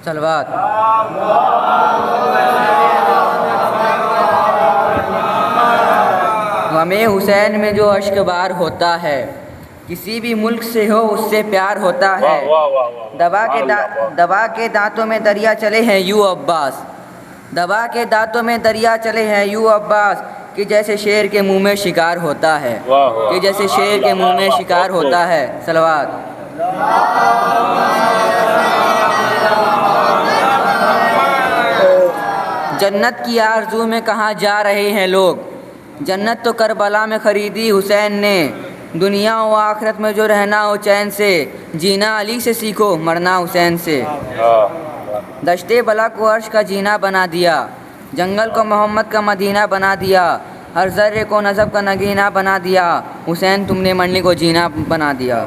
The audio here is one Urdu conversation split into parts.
صلوات۔ غم حسین میں جو اشک بار ہوتا ہے، کسی بھی ملک سے ہو اس سے پیار ہوتا ہے۔ دبا کے دانتوں میں دریا چلے ہیں یوں عباس، دبا کے دانتوں میں دریا چلے ہیں یوں عباس، کہ جیسے شیر کے منہ میں شکار ہوتا ہے، کہ جیسے شیر کے منہ میں شکار ہوتا ہے۔ صلوات۔ جنت کی آرزو میں کہاں جا رہے ہیں لوگ، جنت تو کربلا میں خریدی حسین نے۔ دنیا و آخرت میں جو رہنا ہو چین سے، جینا علی سے سیکھو مرنا حسین سے۔ دشت بلا کو عرش کا جینا بنا دیا، جنگل کو محمد کا مدینہ بنا دیا، ہر ذرے کو نسب کا نگینہ بنا دیا، حسین تم نے منڈی کو جینا بنا دیا۔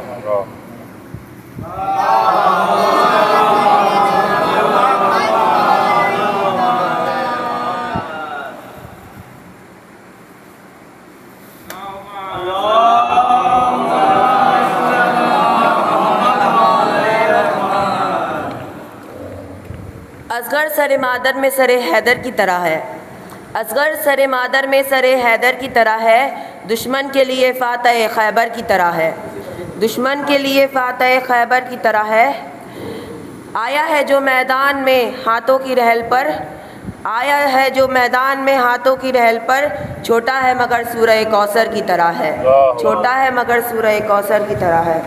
اصغر سر مادر میں سر حیدر کی طرح ہے، اصغر سر مادر میں سر حیدر کی طرح ہے، دشمن کے لیے فاتح خیبر کی طرح ہے، دشمن کے لیے فاتح خیبر کی طرح ہے۔ آیا ہے جو میدان میں ہاتھوں کی رحل پر، آیا ہے جو میدان میں ہاتھوں کی رحل پر، چھوٹا ہے مگر سورہ کوثر کی طرح ہے، چھوٹا ہے مگر سورہ کوثر کی طرح ہے۔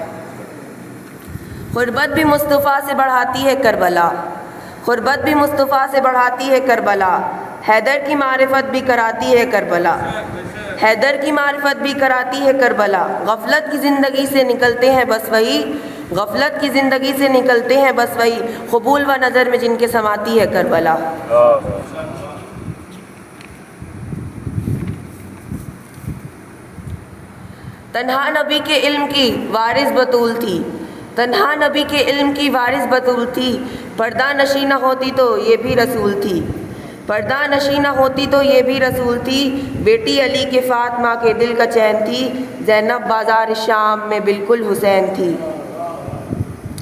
غربت بھی مصطفیٰ سے بڑھاتی ہے کربلا، غربت بھی مصطفیٰ سے بڑھاتی ہے کربلا، حیدر کی معرفت بھی کراتی ہے کربلا، حیدر کی معرفت بھی کراتی ہے کربلا۔ غفلت کی زندگی سے نکلتے ہیں بس وہی، غفلت کی زندگی سے نکلتے ہیں بس وہی، قبول و نظر میں جن کے سماتی ہے کربلا۔ تنہا نبی کے علم کی وارث بطول تھی، تنہا نبی کے علم کی وارث بطول تھی، پردہ نشی نہ ہوتی تو یہ بھی رسول تھی، پردہ نشی نہ ہوتی تو یہ بھی رسول تھی، بیٹی علی کے فاطمہ کے دل کا چین تھی، زینب بازار شام میں بالکل حسین تھی۔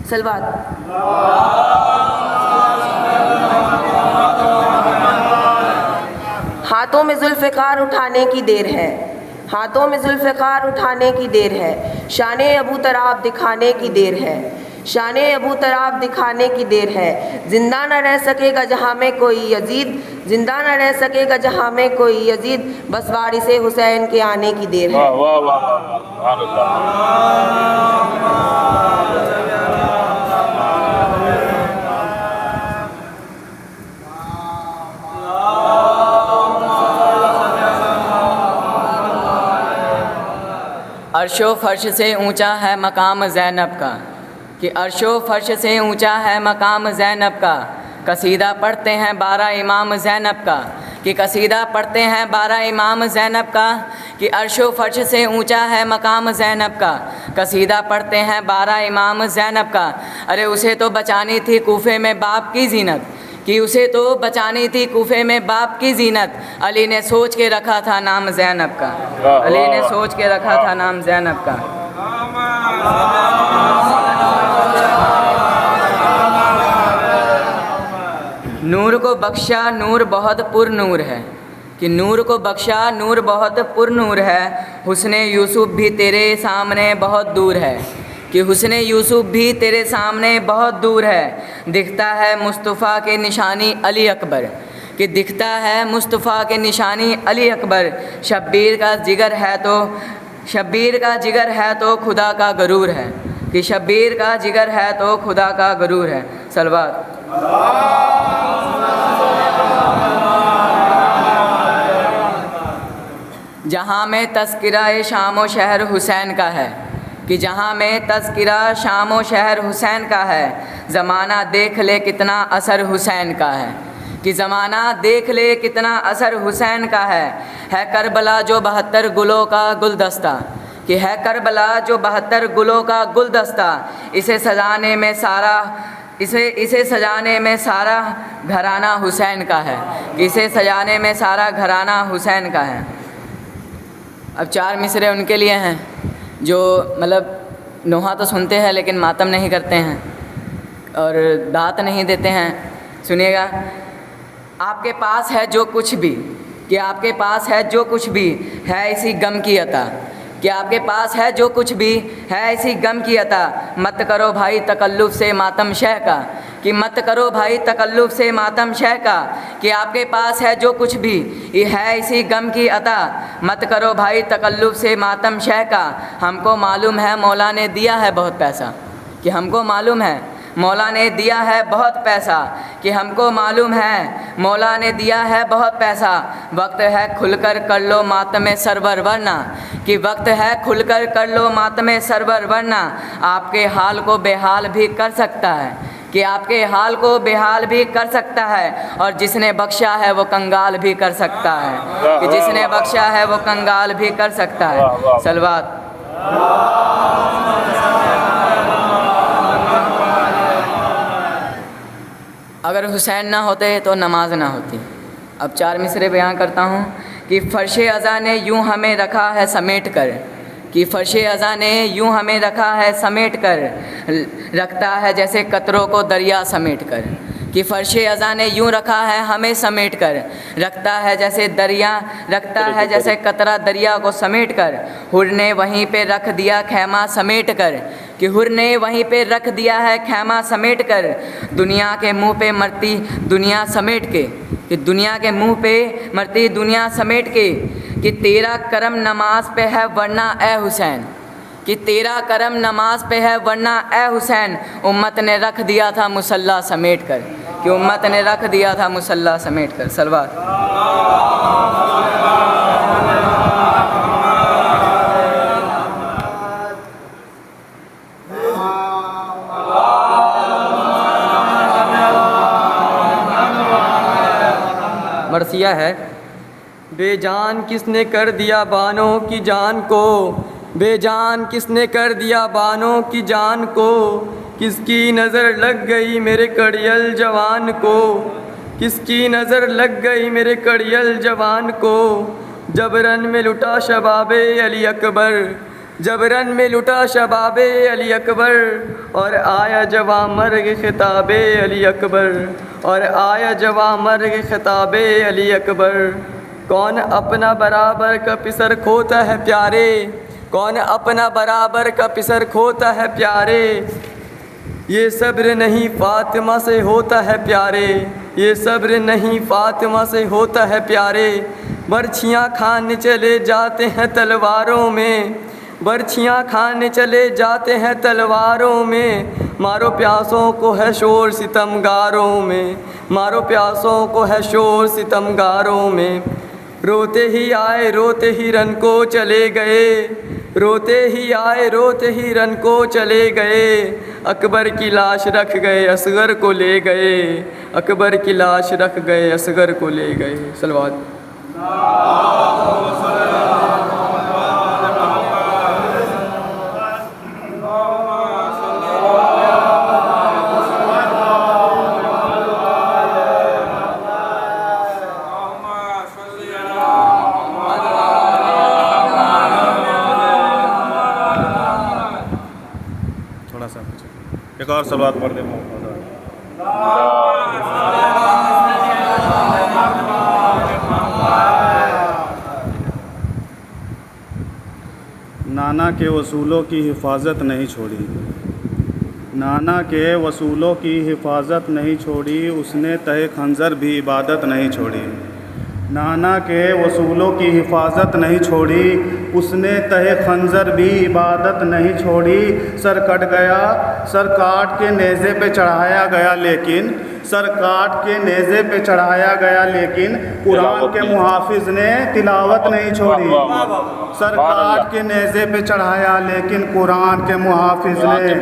صلوات۔ ہاتھوں میں ذوالفقار اٹھانے کی دیر ہے، ہاتھوں میں ذوالفقار اٹھانے کی دیر ہے، شان ابو تراب دکھانے کی دیر ہے، شان ابو تراب دکھانے کی دیر ہے، زندہ نہ رہ سکے گا جہاں میں کوئی یزید، زندہ نہ رہ سکے گا جہاں میں کوئی یزید، بس وارث حسین کے آنے کی دیر ہے۔ عرش و فرش سے اونچا ہے مقام زینب کا، کہ عرش و فرش سے اونچا ہے مقام زینب کا، قصیدہ پڑھتے ہیں 12 امام زینب کا، کہ قصیدہ پڑھتے ہیں 12 امام زینب کا، کہ عرش و فرش سے اونچا ہے مقام زینب کا، قصیدہ پڑھتے ہیں 12 امام زینب کا۔ ارے اسے تو بچانی تھی کوفے میں باپ کی زینت، کہ اسے تو بچانی تھی کوفے میں باپ کی زینت، علی نے سوچ کے رکھا تھا نام زینب کا، علی نے سوچ کے رکھا تھا نام زینب کا۔ نور کو بخشا نور بہت پر نور ہے، کہ نور کو بخشا نور بہت پر نور ہے، حسن یوسف بھی تیرے سامنے بہت دور ہے، کہ حسن یوسف بھی تیرے سامنے بہت دور ہے، دکھتا ہے مصطفیٰ کے نشانی علی اکبر، کہ دکھتا ہے مصطفیٰ کے نشانی علی اکبر، شبیر کا جگر ہے تو شبیر کا جگر ہے تو خدا کا غرور ہے، کہ شبیر کا جگر ہے تو خدا کا غرور ہے۔ صلوات۔ جہاں میں تذکرہ شام و شہر حسین کا ہے، کہ جہاں میں تذکرہ شام و شہر حسین کا ہے، زمانہ دیکھ لے کتنا اثر حسین کا ہے، کہ زمانہ دیکھ لے کتنا اثر حسین کا ہے کربلا جو 72 گلوں کا گلدستہ، کہ ہے کربلا جو 72 گلوں کا گلدستہ، اسے سجانے میں سارا گھرانہ حسین کا ہے، اسے سجانے میں سارا گھرانہ حسین کا ہے۔ اب 4 مصرے ان کے لیے ہیں جو مطلب نوحہ تو سنتے ہیں لیکن ماتم نہیں کرتے ہیں۔ اور دانت نہیں دیتے ہیں. سنیے گا. آپ کے پاس ہے جو کچھ بھی، کہ آپ کے پاس ہے جو کچھ بھی ہے اسی غم کی عطا، کہ آپ کے پاس ہے جو کچھ بھی ہے اسی غم کی عطا. مت کرو بھائی تکلف سے ماتم شہ کا، کہ مت کرو بھائی تکلف سے ماتم شہ کا، کہ آپ کے پاس ہے جو کچھ بھی یہ ہے اسی غم کی عطا. مت کرو بھائی تکلف سے ماتم شہ کا. ہم کو معلوم ہے مولا نے دیا ہے بہت پیسہ، کہ ہم کو معلوم ہے مولا نے دیا ہے بہت پیسہ، کہ ہم کو معلوم ہے مولا نے دیا ہے بہت پیسہ. وقت ہے کھل کر کر لو ماتم سرور ورنہ، کہ وقت ہے کھل کر کر لو ماتم سرور ورنہ آپ کے حال کو بے حال بھی کر سکتا ہے، کہ آپ کے حال کو بے حال بھی کر سکتا ہے. اور جس نے بخشا ہے وہ کنگال بھی کر سکتا ہے، کہ جس نے بخشا ہے وہ کنگال بھی کر سکتا ہے. صلوات. اگر حسین نہ ہوتے تو نماز نہ ہوتی. اب 4 مصرے بیان کرتا ہوں. کہ فرش ازاں نے یوں ہمیں رکھا ہے سمیٹ کر، کہ فرش ازاں نے یوں ہمیں رکھا ہے سمیٹ کر، رکھتا ہے جیسے قطروں کو دریا سمیٹ کر. کہ فرش ازاں نے یوں رکھا ہے ہمیں سمیٹ کر، رکھتا ہے جیسے دریا، رکھتا ہے جیسے قطرہ دریا کو سمیٹ کر. حر نے وہیں پہ رکھ دیا خیمہ سمیٹ کر، کہ حر نے وہیں پہ رکھ دیا ہے خیمہ سمیٹ کر. دنیا کے منہ پہ مرتی دنیا سمیٹ کے، کہ دنیا کے منہ پہ مرتی دنیا سمیٹ کے. کہ تیرا کرم نماز پہ ہے ورنہ اے حسین، کہ تیرا کرم نماز پہ ہے ورنہ اے حسین. امت نے رکھ دیا تھا مصلی سمیٹ کر، کہ امت نے رکھ دیا تھا مصلی سمیٹ کر. صلوات. مرثیہ ہے. بے جان کس نے کر دیا بانوں کی جان کو، بے جان کس نے کر دیا بانوں کی جان کو. کس کی نظر لگ گئی میرے کڑیل جوان کو، کس کی نظر لگ گئی میرے کڑیل جوان کو. جبرن میں لٹا شباب علی اکبر، جبرن میں لٹا شباب علی اکبر. اور آیا جواں مرگ خطاب علی اکبر، اور آیا جواں مرگ خطاب علی اکبر. کون اپنا برابر کا پسر کھوتا ہے پیارے، کون اپنا برابر کا پسر کھوتا ہے پیارے. یہ صبر نہیں فاطمہ سے ہوتا ہے پیارے، یہ صبر نہیں فاطمہ سے ہوتا ہے پیارے. برچھیاں کھانے چلے جاتے ہیں تلواروں میں، برچھیاں کھانے چلے جاتے ہیں تلواروں میں. مارو پیاسوں کو ہے شور ستمگاروں میں، مارو پیاسوں کو ہے شور ستمگاروں میں. روتے ہی آئے روتے ہی رن کو چلے گئے، روتے ہی آئے روتے ہی رن کو چلے گئے. اکبر کی لاش رکھ گئے اصغر کو لے گئے، اکبر کی لاش رکھ گئے اصغر کو لے گئے. صلوات. ایک اور صلوات پڑھ دیں. نانا کے وصولوں کی حفاظت نہیں چھوڑی، نانا کے وصولوں کی حفاظت نہیں چھوڑی، اس نے تہ خنجر بھی عبادت نہیں چھوڑی. نانا کے وصولوں کی حفاظت نہیں چھوڑی، اس نے تہ خنجر بھی عبادت نہیں چھوڑی. سر کٹ گیا، سر کاٹ کے نیزے پہ چڑھایا گیا، لیکن سر کاٹ کے نیزے پہ چڑھایا گیا لیکن قرآن کے محافظ نے تلاوت نہیں چھوڑی. سر کاٹ کے نیزے پہ چڑھایا لیکن قرآن کے محافظ نے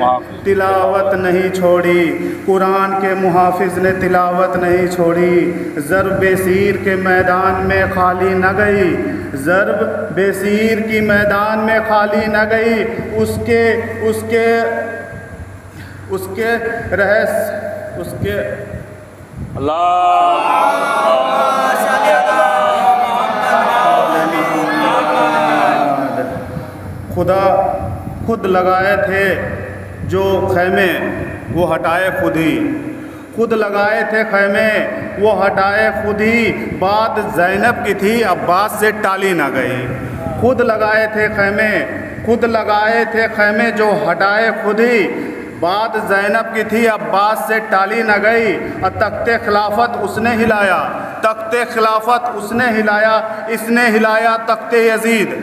تلاوت نہیں چھوڑی، قرآن کے محافظ نے تلاوت نہیں چھوڑی. ضرب بصیر کے میدان میں خالی نہ گئی، ضرب بصیر کی میدان میں خالی نہ گئی. اس کے رہس اس کے خدا خود لگائے تھے جو خیمے وہ ہٹائے خود ہی، خود لگائے تھے خیمے وہ ہٹائے خود ہی، بات زینب کی تھی عباس سے ٹالی نہ گئی۔ خود لگائے تھے خیمے، خود لگائے تھے خیمے جو ہٹائے خود ہی، بات زینب کی تھی عباس سے ٹالی نہ گئی۔ تخت خلافت اس نے ہلایا، تخت خلافت اس نے ہلایا، اس نے ہلایا تخت یزید،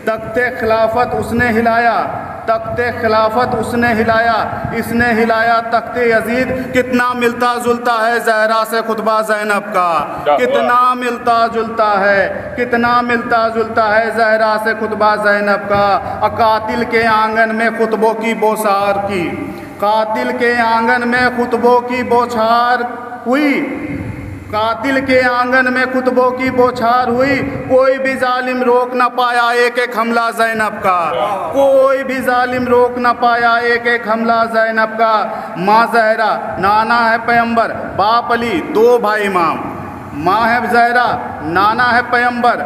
تخت خلافت اس نے ہلایا، تخت خلافت اس نے ہلایا، اس نے ہلایا تخت یزید۔ کتنا ملتا جلتا ہے زہرا سے خطبہ زینب کا، کتنا ملتا جلتا ہے، کتنا ملتا جلتا ہے زہرا سے خطبہ زینب کا۔ قاتل کے آنگن میں خطبوں کی بوسار کی، قاتل کے آنگن میں خطبوں کی بوچھار ہوئی، قاتل کے آنگن میں خطبوں کی بوچھار ہوئی۔ کوئی بھی ظالم روک نہ پایا ایک ایک حملہ زینب کا، کوئی بھی ظالم روک نہ پایا ایک ایک حملہ زینب کا۔ ماں زہرا نانا ہے پیمبر، باپ علی دو بھائی امام، ماں ہے زہرا نانا ہے پیمبر،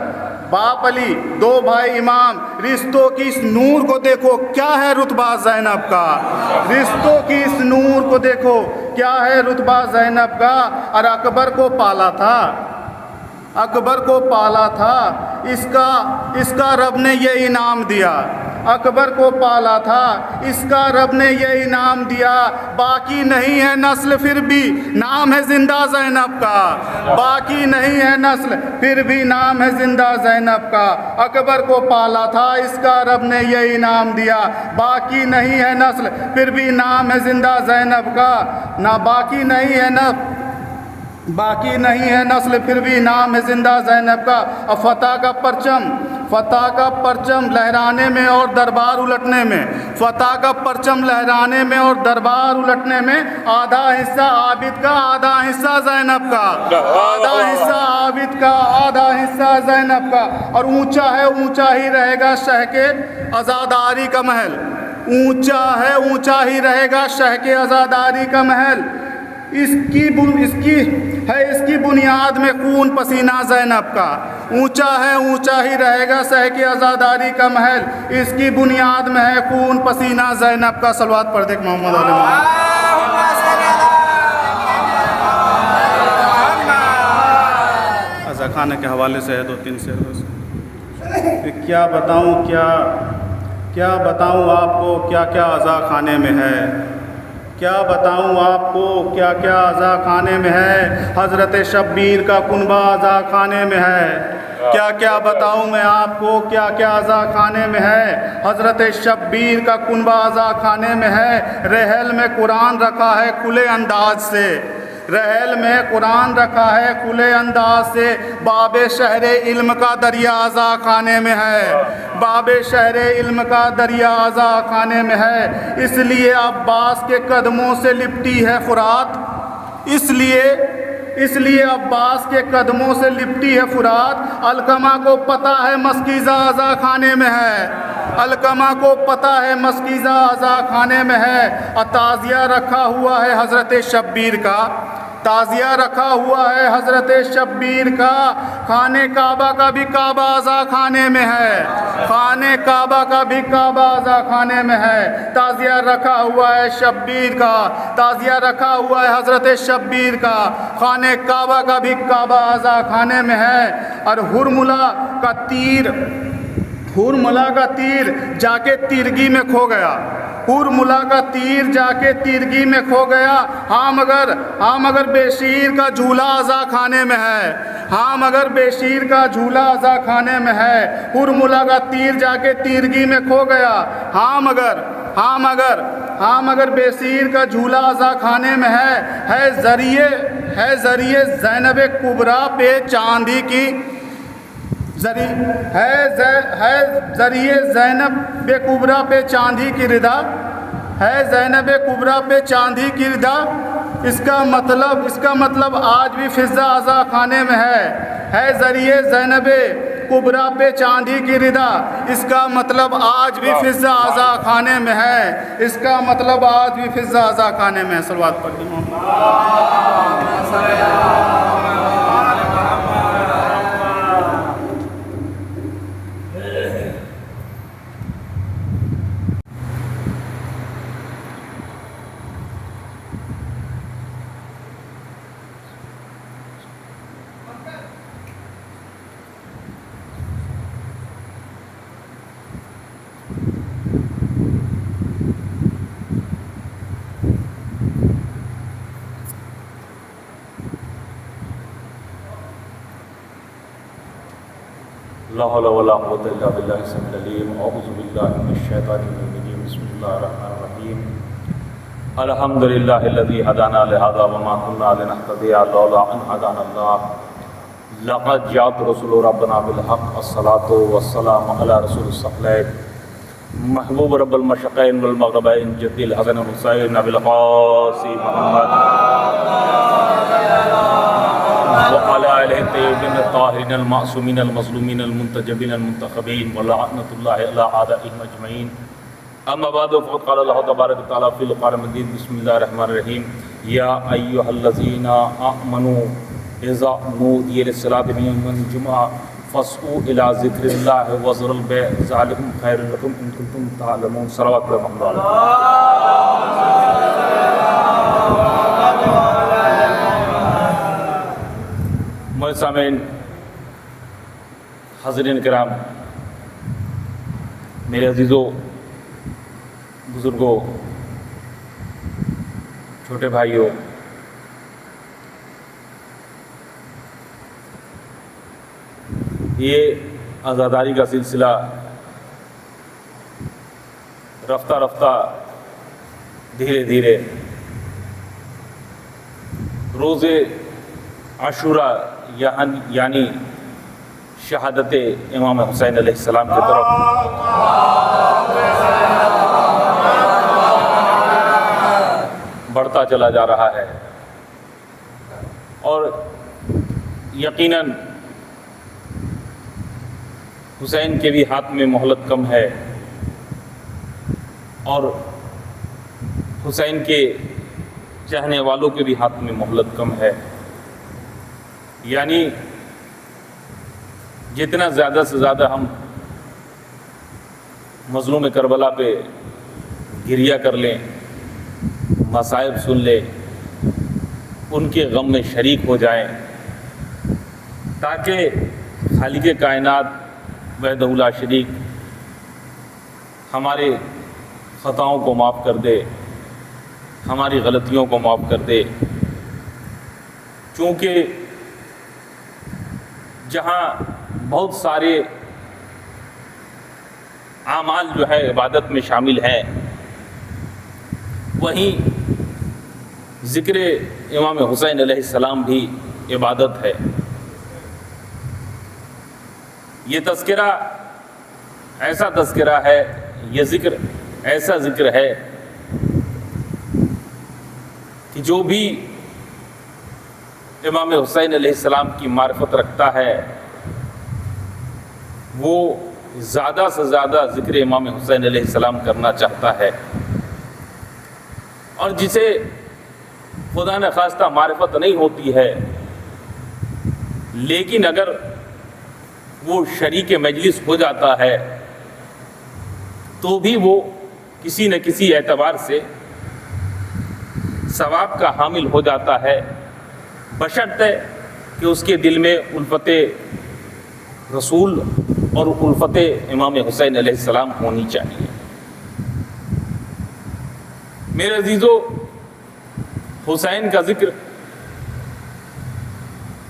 باپ علی دو بھائی امام۔ رشتوں کی اس نور کو دیکھو کیا ہے رتبہ زینب کا، رشتوں کی اس نور کو دیکھو کیا ہے رتبہ زینب کا۔ اور اکبر کو پالا تھا، اکبر کو پالا تھا، اس کا رب نے یہ انعام دیا، اکبر کو پالا تھا، اس کا رب نے یہ انعام دیا۔ باقی نہیں ہے نسل پھر بھی نام ہے زندہ زینب کا، باقی نہیں ہے نسل پھر بھی نام ہے زندہ زینب کا۔ اکبر کو پالا تھا، اس کا رب نے یہ انعام دیا، باقی نہیں ہے نسل پھر بھی نام ہے زندہ زینب کا۔ نہ باقی نہیں ہے باقی نہیں ہے نسل پھر بھی نام ہے زندہ زینب کا۔ فتح کا پرچم، فتح کا پرچم لہرانے میں اور دربار الٹنے میں، فتح کا پرچم لہرانے میں اور دربار الٹنے میں آدھا حصہ عابد کا آدھا حصہ زینب کا، آدھا حصہ عابد کا آدھا حصہ زینب کا۔ اور اونچا ہے اونچا ہی رہے گا شہ کے عزاداری کا محل، اونچا ہے اونچا ہی رہے گا شہ کے عزاداری کا محل۔ اس کی بنیاد میں خون پسینہ زینب کا، اونچا ہے اونچا ہی رہے گا شہ کی عزاداری کا محل، اس کی بنیاد میں ہے خون پسینہ زینب کا۔ صلوات پڑھ دے محمد علیہ عزا خانے کے حوالے سے ہے دو تین سے کیا بتاؤں، کیا بتاؤں آپ کو کیا کیا عزا خانے میں ہے، کیا بتاؤں آپ کو کیا کیا عزا خانے میں ہے۔ حضرت شبیر کا کنبہ عزا خانے میں ہے، کیا کیا بتاؤں میں آپ کو کیا کیا عزا خانے میں ہے۔ حضرت شبیر کا کنبہ عزا خانے میں ہے۔ رحل میں قرآن رکھا ہے کھلے انداز سے، رحل میں قرآن رکھا ہے کھلے انداز سے۔ باب شہر علم کا دریا عزا خانے میں ہے، باب شہر علم کا دریا عزا خانے میں ہے۔ اس لیے عباس کے قدموں سے لپٹی ہے فرات، اس لیے عباس کے قدموں سے لپٹی ہے فرات۔ علقمہ کو پتہ ہے مسکیزہ عزا خانے میں ہے، علقمہ کو پتہ ہے مسکیزہ عزا خانے میں ہے۔ تعزیہ رکھا ہوا ہے حضرت شبیر کا، تعزیہ رکھا ہوا ہے حضرت شبیر کا۔ خانہ کعبہ کا بھی کعبہ عزا خانے میں ہے، خانہ کعبہ کا بھی کعبہ عزا خانے میں ہے۔ تعزیہ رکھا ہوا ہے شبیر کا، تعزیہ رکھا ہوا ہے حضرت شبیر کا۔ خانہ کعبہ کا بھی کعبہ عزا خانے میں ہے۔ اور ہرملہ کا تیر جا کے تیرگی میں کھو گیا، ہرملہ کا تیر جا کے تیرگی میں کھو گیا۔ ہاں مگر بے شیر کا جھولا عزا خانے میں ہے، ہاں مگر بے شیر کا جھولا عزا خانے میں ہے۔ ہرملہ کا تیر جا کے تیرگی میں کھو گیا، ہاں مگر بے شیر کا جھولا عزا خانے میں ہے ذریعے زینب کبریٰ پہ چاندی کی، ہے ذریعے زینب کبریٰ پہ چاندی کی ردا، ہے زینب کبریٰ پہ چاندی کی ردا۔ اس کا مطلب آج بھی فضہ عزا خانے میں ہے ذریعے زینب کبریٰ پہ چاندی کی ردا۔ اس کا مطلب آج بھی فضہ عزا خانے میں ہے، اس کا مطلب آج بھی فضہ عزا خانے میں ہے۔ صلوات پڑھ دیں لا حول ولا قوة إلا بالله السميع العليم أعوذ بالله من الشيطان الرجيم بسم الله الرحمن الرحيم الحمد لله الذي هدانا لهذا وما كنا لنهتدي لولا أن هدانا الله لقد جاءت رسول ربنا بالحق الصلاة والسلام على رسول الثقلين محبوب رب المشرقين والمغربين جد الحسن حسين أبي القاسم محمد وعلى آله الطيبين الطاهرين المعصومين المظلومين المنتجبين المنتخبين ولعنة الله على أعدائهم أجمعين أما بعد فقد قال الله تبارك وتعالى في القرآن المجيد بسم الله الرحمن الرحيم يا أيها الذين آمنوا إذا نودي للصلاة من يوم الجمعة فاسعوا إلى ذكر الله وذروا البيع ذلكم خير لكم إن كنتم تعلمون صلوات الله سامعین حاضرین کرام میرے عزیزوں بزرگوں چھوٹے بھائیوں یہ عزاداری کا سلسلہ رفتہ رفتہ دھیرے دھیرے روز عاشوراء یعنی شہادت امام حسین علیہ السلام کی طرف بڑھتا چلا جا رہا ہے اور یقیناً حسین کے بھی ہاتھ میں مہلت کم ہے اور حسین کے چاہنے والوں کے بھی ہاتھ میں مہلت کم ہے، یعنی جتنا زیادہ سے زیادہ ہم مظلوم کربلا پہ گریہ کر لیں، مصائب سن لیں، ان کے غم میں شریک ہو جائیں تاکہ خالق کائنات وحدہ لا شریک ہمارے خطاؤں کو معاف کر دے، ہماری غلطیوں کو معاف کر دے، چونکہ جہاں بہت سارے اعمال جو ہے عبادت میں شامل ہیں، وہیں ذکر امام حسین علیہ السلام بھی عبادت ہے۔ یہ تذکرہ ایسا تذکرہ ہے، یہ ذکر ایسا ذکر ہے کہ جو بھی امام حسین علیہ السلام کی معرفت رکھتا ہے وہ زیادہ سے زیادہ ذکر امام حسین علیہ السلام کرنا چاہتا ہے، اور جسے خدا نے خواستہ معرفت نہیں ہوتی ہے لیکن اگر وہ شریک مجلس ہو جاتا ہے تو بھی وہ کسی نہ کسی اعتبار سے ثواب کا حامل ہو جاتا ہے، بشرطے کہ اس کے دل میں الفت رسول اور الفت امام حسین علیہ السلام ہونی چاہیے۔ میرے عزیزو، حسین کا ذکر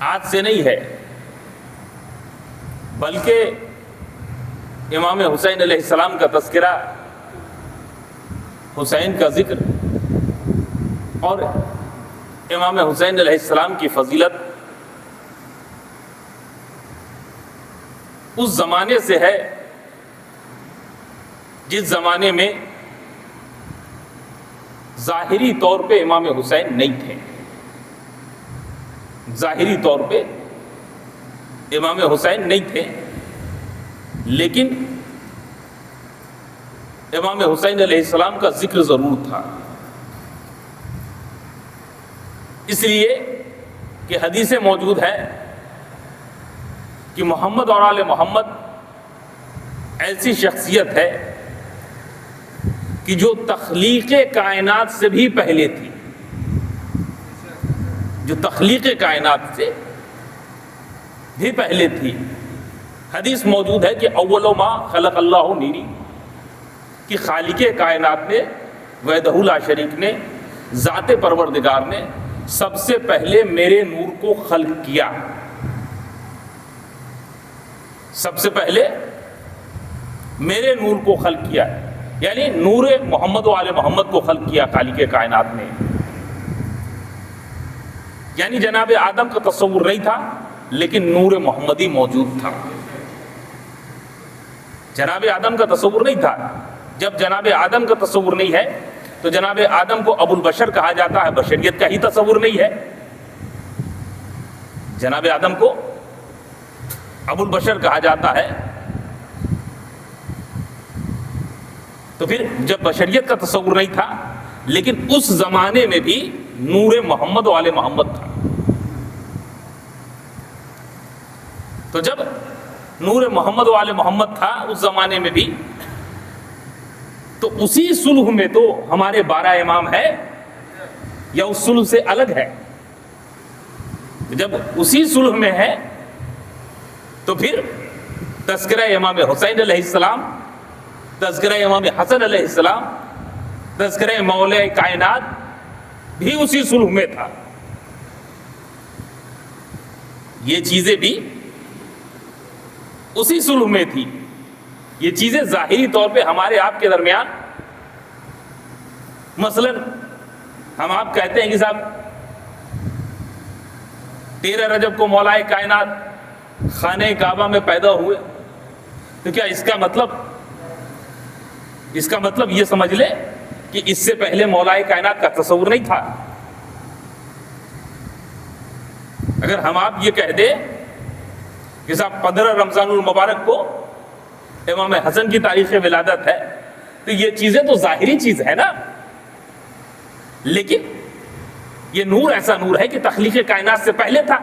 آج سے نہیں ہے، بلکہ امام حسین علیہ السلام کا تذکرہ، حسین کا ذکر اور امام حسین علیہ السلام کی فضیلت اس زمانے سے ہے جس زمانے میں ظاہری طور پہ امام حسین نہیں تھے، ظاہری طور پہ امام حسین نہیں تھے، لیکن امام حسین علیہ السلام کا ذکر ضرور تھا، اس لیے کہ حدیث موجود ہے کہ محمد اور آل محمد ایسی شخصیت ہے کہ جو تخلیق کائنات سے بھی پہلے تھی، جو تخلیق کائنات سے بھی پہلے تھی۔ حدیث موجود ہے کہ اول ما خلق اللہ نوری، کہ خالق کائنات نے وحدہ لا شریک نے، ذات پروردگار نے سب سے پہلے میرے نور کو خلق کیا، سب سے پہلے میرے نور کو خلق کیا، یعنی نور محمد و آل محمد کو خلق کیا خالق کائنات نے. یعنی جناب آدم کا تصور نہیں تھا لیکن نور محمدی موجود تھا. جناب آدم کا تصور نہیں تھا. جب جناب آدم کا تصور نہیں ہے تو جناب آدم کو ابو البشر کہا جاتا ہے، بشریت کا ہی تصور نہیں ہے. جناب آدم کو ابو البشر کہا جاتا ہے، تو پھر جب بشریت کا تصور نہیں تھا لیکن اس زمانے میں بھی نور محمد و آل محمد تھا. تو جب نور محمد و آل محمد تھا اس زمانے میں بھی، تو اسی صلح میں تو ہمارے 12 امام ہے یا اس صلح سے الگ ہے؟ جب اسی صلح میں ہے تو پھر تذکرہ امام حسین علیہ السلام، تذکرہ امام حسن علیہ السلام، تذکرہ مولا کائنات بھی اسی صلح میں تھا. یہ چیزیں بھی اسی صلح میں تھی. یہ چیزیں ظاہری طور پہ ہمارے آپ کے درمیان، مثلا ہم آپ کہتے ہیں کہ صاحب 13 رجب کو مولا کائنات خانہ کعبہ میں پیدا ہوئے، تو کیا اس کا مطلب یہ سمجھ لے کہ اس سے پہلے مولا کائنات کا تصور نہیں تھا؟ اگر ہم آپ یہ کہہ دیں کہ صاحب 15 رمضان المبارک کو امام حسن کی تاریخ ولادت ہے، تو یہ چیزیں تو ظاہری چیز ہے نا، لیکن یہ نور ایسا نور ہے کہ تخلیق کائنات سے پہلے تھا.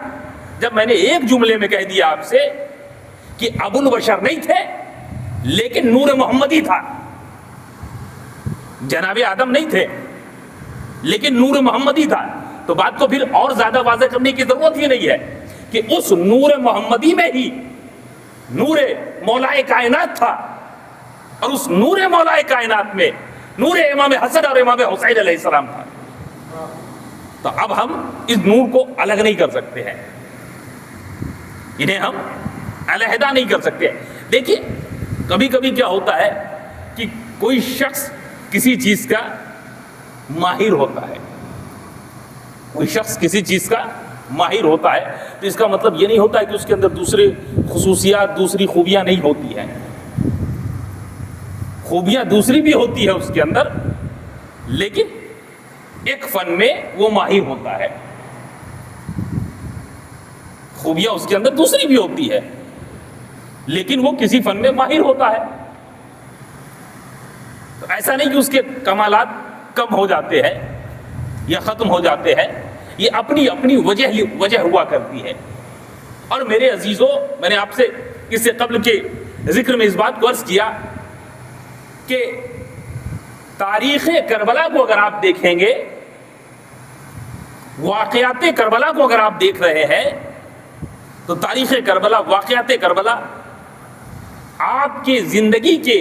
جب میں نے ایک جملے میں کہہ دیا آپ سے کہ ابو البشر نہیں تھے لیکن نور محمدی تھا، جناب آدم نہیں تھے لیکن نور محمدی تھا، تو بات کو پھر اور زیادہ واضح کرنے کی ضرورت ہی نہیں ہے کہ اس نور محمدی میں ہی نور مولا کائنات تھا، اور اس نور مولا کائنات میں نور امام حسن اور امام حسین علیہ السلام تھا. تو اب ہم اس نور کو الگ نہیں کر سکتے ہیں، انہیں ہم علیحدہ نہیں کر سکتے. دیکھیے کبھی کبھی کیا ہوتا ہے کہ کوئی شخص کسی چیز کا ماہر ہوتا ہے، کوئی شخص کسی چیز کا ماہر ہوتا ہے، تو اس کا مطلب یہ نہیں ہوتا ہے کہ اس کے اندر دوسرے خصوصیات، دوسری خوبیاں نہیں ہوتی ہیں. خوبیاں دوسری بھی ہوتی ہے اس کے اندر، لیکن ایک فن میں وہ ماہر ہوتا ہے. خوبیاں اس کے اندر دوسری بھی ہوتی ہے لیکن وہ کسی فن میں ماہر ہوتا ہے. تو ایسا نہیں کہ اس کے کمالات کم ہو جاتے ہیں یا ختم ہو جاتے ہیں، یہ اپنی اپنی وجہ ہوا کرتی ہے. اور میرے عزیزوں، میں نے آپ سے اس سے قبل کے ذکر میں اس بات کو عرض کیا کہ تاریخ کربلا کو اگر آپ دیکھیں گے، واقعات کربلا کو اگر آپ دیکھ رہے ہیں، تو تاریخ کربلا، واقعات کربلا آپ کی زندگی کے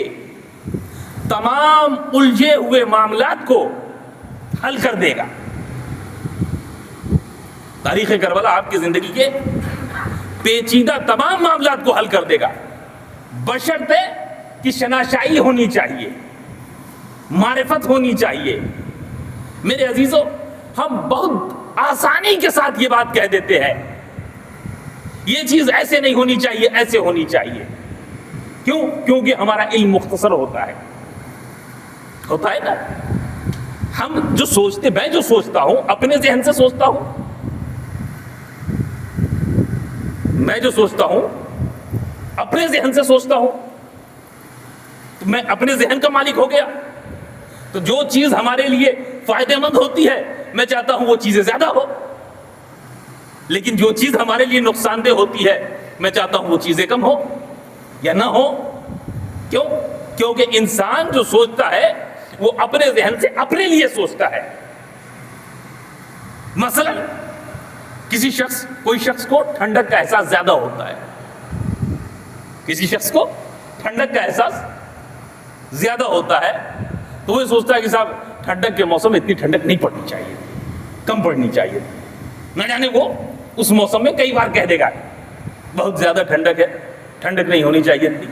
تمام الجھے ہوئے معاملات کو حل کر دے گا. تاریخ کربلا آپ کی زندگی کے پیچیدہ تمام معاملات کو حل کر دے گا، بشرطے کہ شناسائی ہونی چاہیے، معرفت ہونی چاہیے. میرے عزیزوں، ہم بہت آسانی کے ساتھ یہ بات کہہ دیتے ہیں، یہ چیز ایسے نہیں ہونی چاہیے، ایسے ہونی چاہیے. کیوں؟ کیونکہ ہمارا علم مختصر ہوتا ہے نا. ہم جو سوچتے، میں جو سوچتا ہوں اپنے ذہن سے سوچتا ہوں، میں جو سوچتا ہوں اپنے ذہن سے سوچتا ہوں، تو میں اپنے ذہن کا مالک ہو گیا. تو جو چیز ہمارے لیے فائدہ مند ہوتی ہے میں چاہتا ہوں وہ چیزیں زیادہ ہو، لیکن جو چیز ہمارے لیے نقصان دہ ہوتی ہے میں چاہتا ہوں وہ چیزیں کم ہو یا نہ ہو. کیوں؟ کیونکہ انسان جو سوچتا ہے وہ اپنے ذہن سے اپنے لیے سوچتا ہے. مثلا کوئی شخص کو ٹھنڈک کا احساس زیادہ ہوتا ہے، کسی شخص کو ٹھنڈک کا احساس زیادہ ہوتا ہے، تو وہ سوچتا ہے کہ صاحب ٹھنڈک کے موسم میں اتنی ٹھنڈک نہیں پڑنی چاہیے، کم پڑنی چاہیے. نہ جانے وہ اس موسم میں کئی بار کہہ دے گا بہت زیادہ ٹھنڈک ہے، ٹھنڈک نہیں ہونی چاہیے تھی.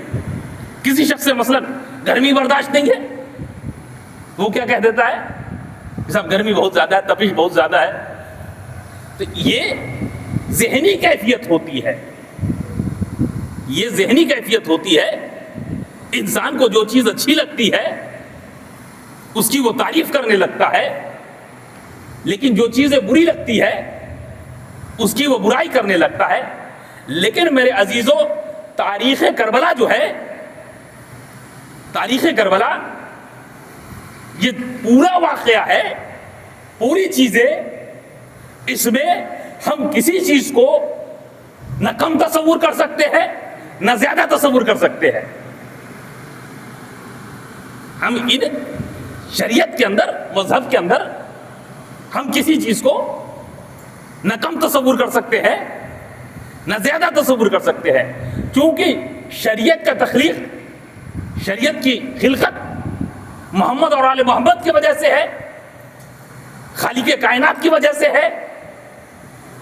کسی شخص سے مثلا گرمی برداشت نہیں ہے، وہ کیا کہہ دیتا ہے کہ صاحب گرمی بہت زیادہ ہے، تپش بہت زیادہ ہے. تو یہ ذہنی کیفیت ہوتی ہے، یہ ذہنی کیفیت ہوتی ہے. انسان کو جو چیز اچھی لگتی ہے اس کی وہ تعریف کرنے لگتا ہے، لیکن جو چیزیں بری لگتی ہے اس کی وہ برائی کرنے لگتا ہے. لیکن میرے عزیزوں، تاریخ کربلا جو ہے، تاریخ کربلا یہ پورا واقعہ ہے، پوری چیزیں، اس میں ہم کسی چیز کو نہ کم تصور کر سکتے ہیں نہ زیادہ تصور کر سکتے ہیں. ہم ان شریعت کے اندر، مذہب کے اندر ہم کسی چیز کو نہ کم تصور کر سکتے ہیں نہ زیادہ تصور کر سکتے ہیں، کیونکہ شریعت کا تخلیق، شریعت کی خلقت محمد اور آل محمد کی وجہ سے ہے، خالق کائنات کی وجہ سے ہے،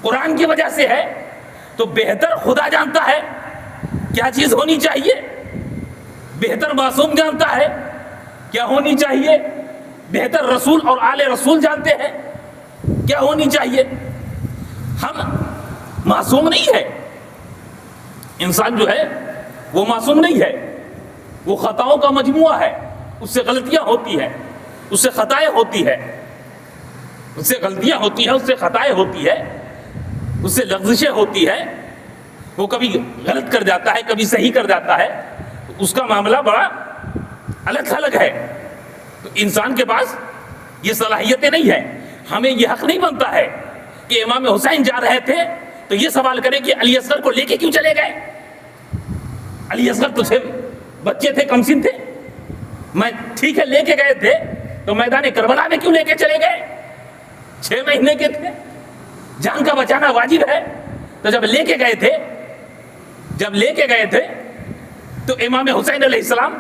قرآن کی وجہ سے ہے. تو بہتر خدا جانتا ہے کیا چیز ہونی چاہیے، بہتر معصوم جانتا ہے کیا ہونی چاہیے، بہتر رسول اور آل رسول جانتے ہیں کیا ہونی چاہیے. ہم معصوم نہیں ہے، انسان جو ہے وہ معصوم نہیں ہے، وہ خطاؤں کا مجموعہ ہے، اس سے غلطیاں ہوتی ہیں، اس سے خطائیں ہوتی ہے، اس سے غلطیاں ہوتی ہیں، اس سے خطائیں ہوتی ہے، اس سے لغزشیں ہوتی ہے. وہ کبھی غلط کر جاتا ہے، کبھی صحیح کر جاتا ہے، اس کا معاملہ بڑا الگ تھلگ ہے. تو انسان کے پاس یہ صلاحیتیں نہیں ہیں. ہمیں یہ حق نہیں بنتا ہے کہ امام حسین جا رہے تھے تو یہ سوال کریں کہ علی اصغر کو لے کے کیوں چلے گئے. علی اصغر تو بچے تھے، کم سن تھے. میں ٹھیک ہے لے کے گئے تھے تو میدان کربلا میں کیوں لے کے چلے گئے؟ 6 مہینے کے تھے، جان کا بچانا واجب ہے. تو جب لے کے گئے تھے تو امام حسین علیہ السلام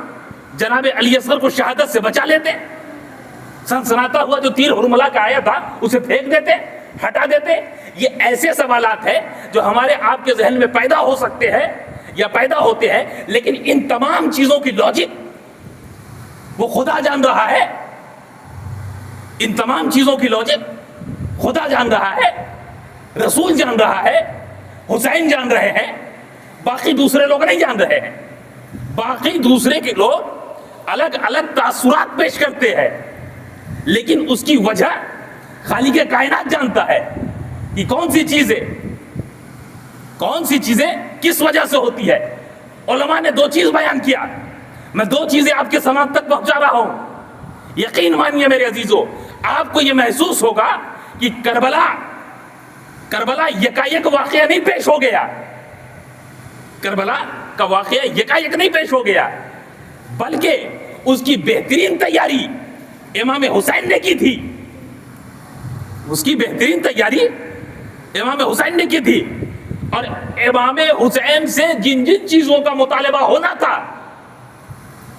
جناب علی اصغر کو شہادت سے بچا لیتے، سنسناتا ہوا جو تیر ہرملا کا آیا تھا اسے پھینک دیتے، ہٹا دیتے. یہ ایسے سوالات ہیں جو ہمارے آپ کے ذہن میں پیدا ہو سکتے ہیں یا پیدا ہوتے ہیں، لیکن ان تمام چیزوں کی لاجک وہ خدا جان رہا ہے. ان تمام چیزوں کی لاجک خدا جان رہا ہے، رسول جان رہا ہے، حسین جان رہے ہیں، باقی دوسرے لوگ نہیں جان رہے ہیں. باقی دوسرے کے لوگ الگ الگ تاثرات پیش کرتے ہیں، لیکن اس کی وجہ خالق کائنات جانتا ہے کہ کون سی چیزیں کس وجہ سے ہوتی ہے. علماء نے 2 چیز بیان کیا، میں 2 چیزیں آپ کے سماعت تک پہنچا رہا ہوں. یقین مانیے میرے عزیزو، آپ کو یہ محسوس ہوگا کہ کربلا یکایک واقعہ نہیں پیش ہو گیا. کربلا کا واقعہ یکایک نہیں پیش ہو گیا، بلکہ اس کی بہترین تیاری امام حسین نے کی تھی. اس کی بہترین تیاری امام حسین نے کی تھی، اور امام حسین سے جن جن چیزوں کا مطالبہ ہونا تھا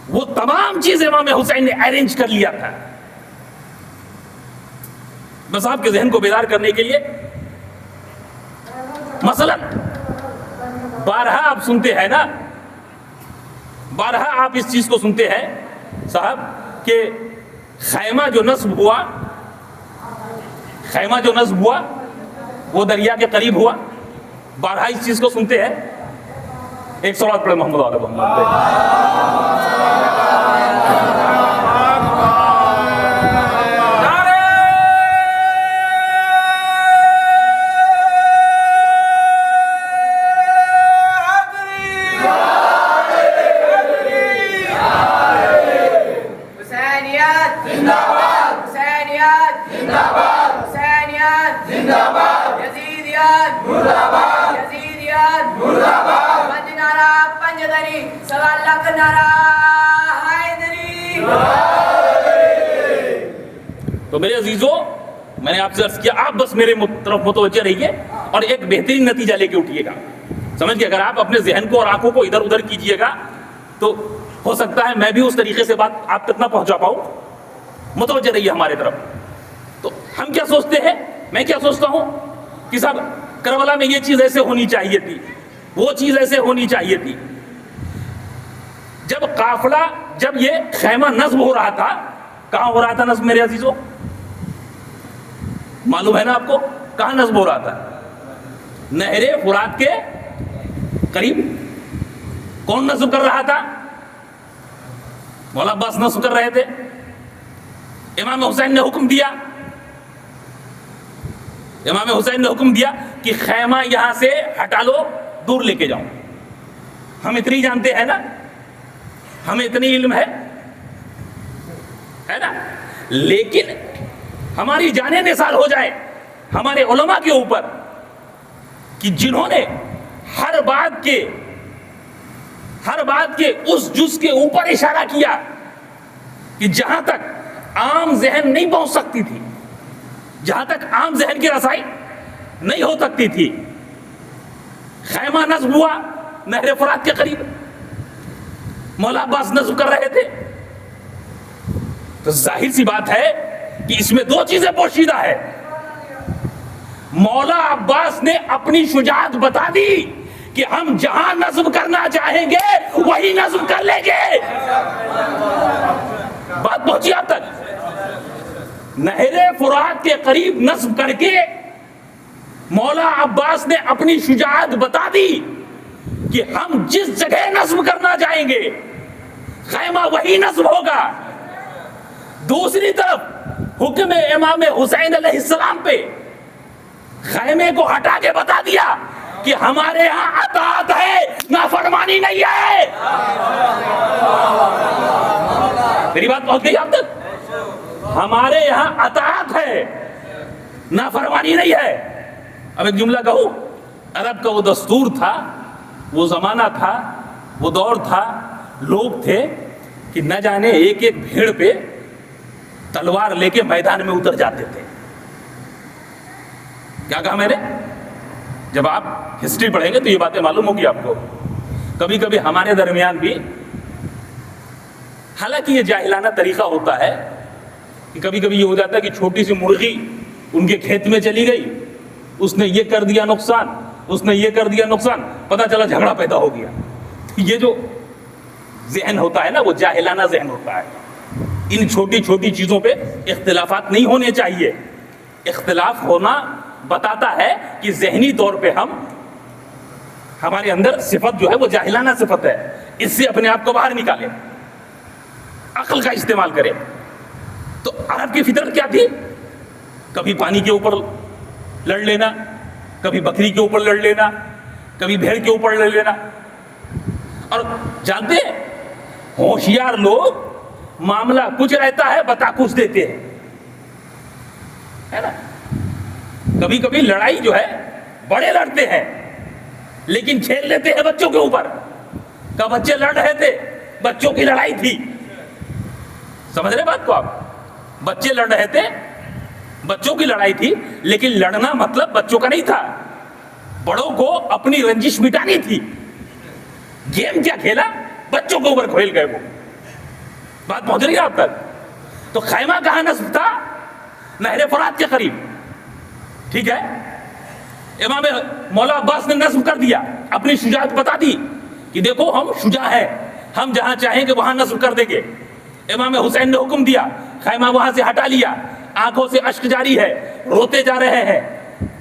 وہ تمام چیز امام حسین نے ارینج کر لیا تھا. بس آپ کے ذہن کو بیدار کرنے کے لیے، مثلا بارہا آپ سنتے ہیں نا، بارہا آپ اس چیز کو سنتے ہیں صاحب کہ خیمہ جو نصب ہوا وہ دریا کے قریب ہوا. بارہا اس چیز کو سنتے ہیں. ایک صلوات پڑھے محمد علیہ محمد. تو میرے عزیزوں، میں نے آپ سے عرض کیا، آپ بس میرے طرف متوجہ رہیے اور ایک بہترین نتیجہ لے کے اٹھیے گا. سمجھ گئے؟ اگر آپ اپنے ذہن کو اور آنکھوں کو ادھر ادھر کیجیے گا تو ہو سکتا ہے میں بھی اس طریقے سے بات آپ تک نہ پہنچا پاؤں. متوجہ رہیے ہمارے طرف. تو ہم کیا سوچتے ہیں، میں کیا سوچتا ہوں کہ صاحب کربلا میں یہ چیز ایسے ہونی چاہیے تھی، وہ چیز ایسے ہونی چاہیے تھی. جب قافلہ، جب یہ خیمہ نصب ہو رہا تھا، کہاں ہو رہا تھا نصب میرے عزیزوں؟ معلوم ہے نا آپ کو کہاں نصب ہو رہا تھا؟ نہر فرات کے قریب۔ کون نصب کر رہا تھا؟ مولا عباس نصب کر رہے تھے۔ امام حسین نے حکم دیا، امام حسین نے حکم دیا کہ خیمہ یہاں سے ہٹا لو، دور لے کے جاؤ۔ ہم اتنی جانتے ہیں نا، ہمیں اتنی علم ہے نا، لیکن ہماری جانیں نثار ہو جائے ہمارے علماء کے اوپر کہ جنہوں نے ہر بات کے اس جز کے اوپر اشارہ کیا کہ جہاں تک عام ذہن نہیں پہنچ سکتی تھی، جہاں تک عام ذہن کی رسائی نہیں ہو سکتی تھی۔ خیمہ نصب ہوا نہر فرات کے قریب، مولا عباس نصب کر رہے تھے، تو ظاہر سی بات ہے کہ اس میں دو چیزیں پوشیدہ ہے۔ مولا عباس نے اپنی شجاعت بتا دی کہ ہم جہاں نصب کرنا چاہیں گے وہی نصب کر لیں گے۔ بات پہنچی آپ تک؟ نہر فرات کے قریب نصب کر کے مولا عباس نے اپنی شجاعت بتا دی کہ ہم جس جگہ نصب کرنا چاہیں گے خیمہ وہی نصب ہوگا۔ دوسری طرف حکم امام حسین علیہ السلام پہ خیمے کو ہٹا کے بتا دیا کہ ہمارے ہاں اطاعت ہے، نافرمانی نہیں ہے۔ میری بات پہنچ گئی آپ تک؟ ہمارے یہاں اطاعت ہے، نافرمانی نہیں ہے۔ اب ایک جملہ کہوں، عرب کا وہ دستور تھا، وہ زمانہ تھا، وہ دور تھا، لوگ تھے کہ نہ جانے ایک ایک بھیڑ پہ تلوار لے کے میدان میں اتر جاتے تھے۔ کیا کہا میں نے؟ جب آپ ہسٹری پڑھیں گے تو یہ باتیں معلوم ہوگی آپ کو۔ کبھی کبھی ہمارے درمیان بھی، حالانکہ یہ جاہلانہ طریقہ ہوتا ہے کہ کبھی کبھی یہ ہو جاتا ہے کہ چھوٹی سی مرغی ان کے کھیت میں چلی گئی، اس نے یہ کر دیا نقصان، اس نے یہ کر دیا نقصان، پتہ چلا جھگڑا پیدا ہو گیا۔ یہ جو ذہن ہوتا ہے نا، وہ جاہلانہ ذہن ہوتا ہے۔ ان چھوٹی چھوٹی چیزوں پہ اختلافات نہیں ہونے چاہیے۔ اختلاف ہونا بتاتا ہے کہ ذہنی طور پہ ہمارے اندر صفت جو ہے وہ جاہلانہ صفت ہے، اس سے اپنے آپ کو باہر نکالیں، عقل کا استعمال کریں۔ تو عرب کی فطرت کیا تھی؟ کبھی پانی کے اوپر لڑ لینا، کبھی بکری کے اوپر لڑ لینا، کبھی بھیڑ کے اوپر لڑ لینا۔ اور جانتے ہیں ہوشیار لوگ معاملہ کچھ رہتا ہے بتا کچھ دیتے ہیں، ہے نا؟ کبھی کبھی لڑائی جو ہے بڑے لڑتے ہیں لیکن کھیل لیتے ہیں بچوں کے اوپر، کہ بچے لڑ رہے تھے، بچوں کی لڑائی تھی۔ سمجھ رہے بات کو آپ؟ بچے لڑ رہے تھے، بچوں کی لڑائی تھی، لیکن لڑنا مطلب بچوں کا نہیں تھا، بڑوں کو اپنی رنجش مٹانی تھی۔ گیم کیا کھیلا، بچوں کے اوپر کھیل گئے وہ۔ بات پہنچ رہی ہے آپ تک؟ تو خیمہ کہاں نصب تھا؟ نہر فرات کے قریب، ٹھیک ہے؟ امام مولا عباس نے نصب کر دیا، اپنی شجاعت بتا دی کہ دیکھو ہم شجاع ہیں، ہم جہاں چاہیں گے وہاں نصب کر دیں گے۔ امام حسین نے حکم دیا، خیمہ وہاں سے ہٹا لیا، آنکھوں سے اشک جاری ہے، روتے جا رہے ہیں،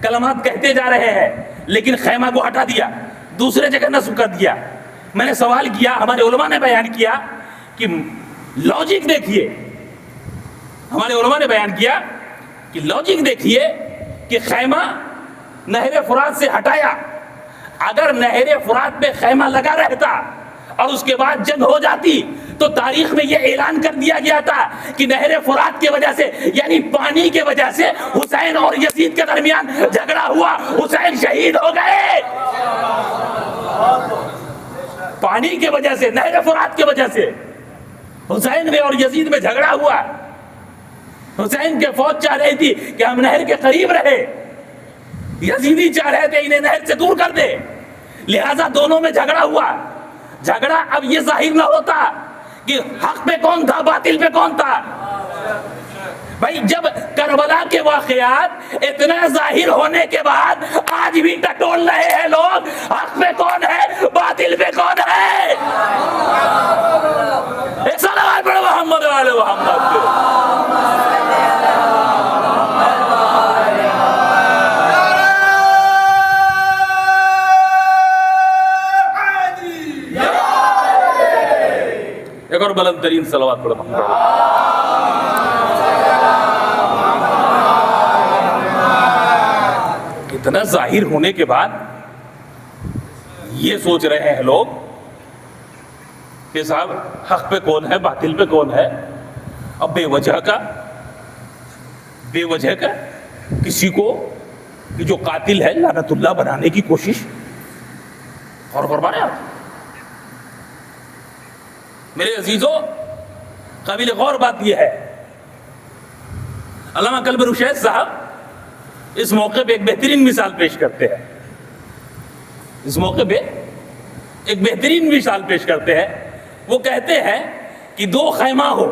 کلمات کہتے جا رہے ہیں، لیکن خیمہ کو ہٹا دیا، دوسرے جگہ نصب کر دیا۔ میں نے سوال کیا، ہمارے علماء نے بیان کیا کہ لاجک دیکھیے، ہمارے علماء نے بیان کیا کہ لاجک دیکھیے کہ خیمہ نہر فرات سے ہٹایا، اگر نہر فرات پہ خیمہ لگا رہتا اور اس کے بعد جنگ ہو جاتی تو تاریخ میں یہ اعلان کر دیا گیا تھا کہ نہر فرات کی وجہ سے، یعنی پانی کی وجہ سے حسین اور یزید کے درمیان جھگڑا ہوا، حسین شہید ہو گئے۔ پانی کی وجہ سے، نہر فرات کی وجہ سے حسین میں اور یزید میں جھگڑا ہوا۔ حسین کے فوج چاہ رہی تھی کہ ہم نہر کے قریب رہے، یزیدی چاہ رہے تھے انہیں نہر سے دور کر دے، لہذا دونوں میں جھگڑا ہوا۔ جھگڑا اب یہ ظاہر نہ ہوتا کہ حق پہ کون تھا، باطل پہ کون تھا۔ بھائی جب کربلا کے واقعات اتنا ظاہر ہونے کے بعد آج بھی ٹٹول رہے ہیں لوگ، حق پہ کون ہے، باطل پہ کون ہے۔ محمد و آل محمد. ایک اور بلند ترین صلوات پڑھو محمد. اتنا ظاہر ہونے کے بعد یہ سوچ رہے ہیں لوگ کہ صاحب حق پہ کون ہے باطل پہ کون ہے. اب بے وجہ کا کسی کو کہ جو قاتل ہے لعنت اللہ بنانے کی کوشش. غور فرما رہے ہیں آپ میرے عزیزوں. قابل غور بات یہ ہے علامہ کلب رشید صاحب اس موقع پہ ایک بہترین مثال پیش کرتے ہیں. اس موقع پہ ایک بہترین مثال پیش کرتے ہیں. وہ کہتے ہیں کہ دو خیمہ ہو.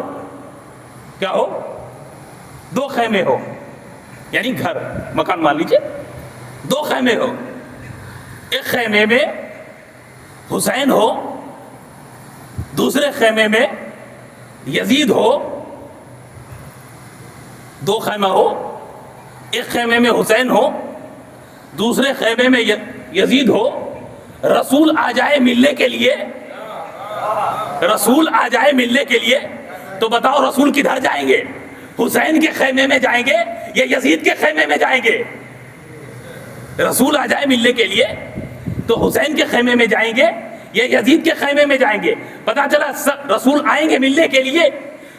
کیا ہو؟ دو خیمے ہو, یعنی گھر مکان مان لیجیے. دو خیمے ہو, ایک خیمے میں حسین ہو, دوسرے خیمے میں یزید ہو. دو خیمہ ہو, ایک خیمے میں حسین ہو, دوسرے خیمے میں یزید ہو. رسول آ جائے ملنے کے لیے, رسول آ جائے ملنے کے لیے, تو بتاؤ رسول کدھر جائیں گے؟ حسین کے خیمے میں جائیں گے یا یزید کے خیمے میں جائیں گے؟ رسول آ جائے ملنے کے لیے تو حسین کے خیمے میں جائیں گے یا یزید کے خیمے میں جائیں گے؟ پتا چلا رسول آئیں گے ملنے کے لیے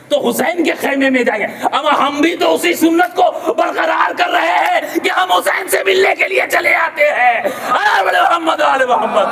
تو حسین کے خیمے میں جائیں گے. اما ہم بھی تو اسی سنت کو برقرار کر رہے ہیں کہ ہم حسین سے ملنے کے لیے چلے آتے ہیں. محمد آل محمد.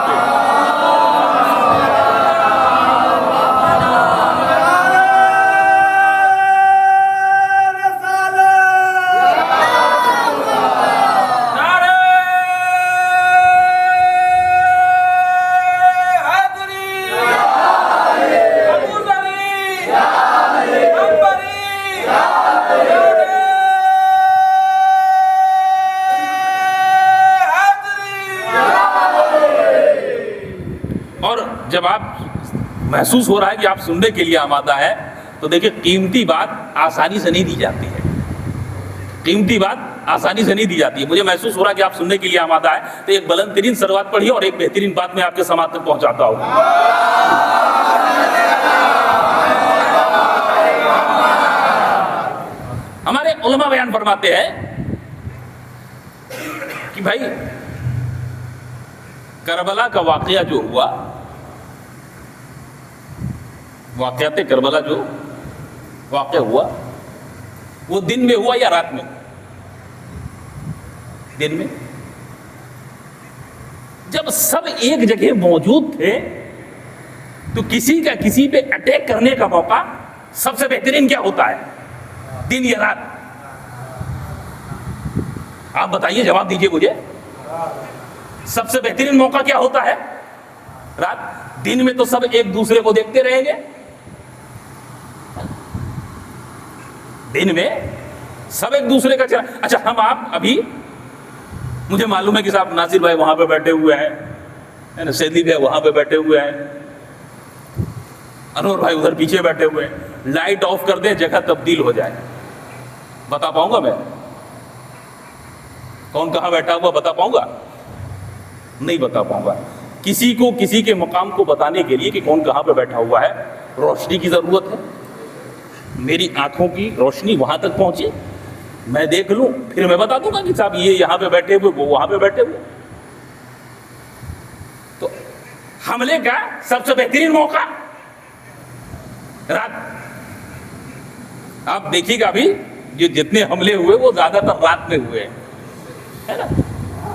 جب آپ محسوس ہو رہا ہے کہ آپ سننے کے لیے آمادہ ہے تو دیکھیں قیمتی بات آسانی سے نہیں دی جاتی ہے. قیمتی بات آسانی سے نہیں دی جاتی ہے. مجھے محسوس ہو رہا ہے کہ آپ سننے کے لیے آمادہ ہے تو ایک بلند ترین صلوات پڑھیے اور ایک بہترین بات میں آپ کے سماعت تک پہنچاتا ہوں. ہمارے علماء بیان فرماتے ہیں کہ بھائی کربلا کا واقعہ جو ہوا, واقعات کربلا جو واقعہ ہوا وہ دن میں ہوا یا رات میں؟ دن میں. جب سب ایک جگہ موجود تھے تو کسی کا کسی پہ اٹیک کرنے کا موقع سب سے بہترین کیا ہوتا ہے, دن یا رات؟ آپ بتائیے, جواب دیجئے مجھے. سب سے بہترین موقع کیا ہوتا ہے؟ رات. دن میں تو سب ایک دوسرے کو دیکھتے رہیں گے, دن میں سب ایک دوسرے کا چلا. اچھا ہم آپ ابھی, مجھے معلوم ہے کہ صاحب ناصر بھائی وہاں پہ بیٹھے ہوئے ہیں, سیدی بھائی وہاں پہ بیٹھے ہوئے ہیں, انور بھائی ادھر پیچھے بیٹھے ہوئے ہیں. لائٹ آف کر دیں جگہ تبدیل ہو جائے, بتا پاؤں گا میں کون کہاں بیٹھا ہوا؟ بتا پاؤں گا؟ نہیں بتا پاؤں گا. کسی کو کسی کے مقام کو بتانے کے لیے کہ کون کہاں پہ بیٹھا ہوا ہے روشنی کی ضرورت ہے. میری آنکھوں کی روشنی وہاں تک پہنچے, میں دیکھ لوں, پھر میں بتا دوں گا کہ صاحب یہ یہاں پہ بیٹھے ہوئے, وہ وہاں پہ بیٹھے ہوئے. تو حملے کا سب سے بہترین موقع رات. آپ دیکھیے گا ابھی جو جتنے حملے ہوئے وہ زیادہ تر رات میں ہوئے ہیں نا,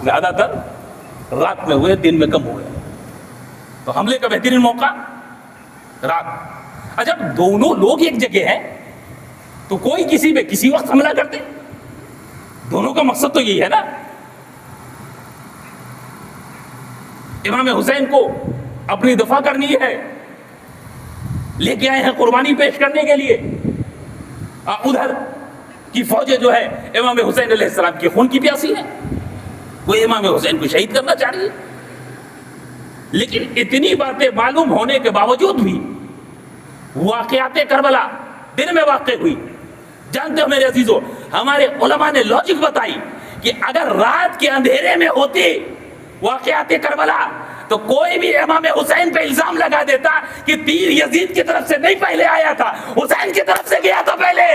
زیادہ تر رات میں ہوئے, دن میں کم ہوئے. تو حملے کا بہترین موقع رات. جب دونوں لوگ ایک جگہ ہیں تو کوئی کسی پہ کسی وقت حملہ کرتے, دونوں کا مقصد تو یہی ہے نا. امام حسین کو اپنی دفاع کرنی ہے, لے کے آئے ہیں قربانی پیش کرنے کے لیے. ادھر کی فوجیں جو ہے امام حسین علیہ السلام کی خون کی پیاسی ہے, وہ امام حسین کو شہید کرنا چاہ رہی ہے. لیکن اتنی باتیں معلوم ہونے کے باوجود بھی واقعات کربلا دن میں واقع ہوئی. جانتے ہو میرے عزیزو, ہمارے علماء نے لاجک بتائی کہ اگر رات کے اندھیرے میں ہوتی واقعات کربلا تو کوئی بھی امام حسین پہ الزام لگا دیتا کہ تیر یزید کی طرف سے نہیں پہلے آیا تھا, حسین کی طرف سے گیا تھا پہلے.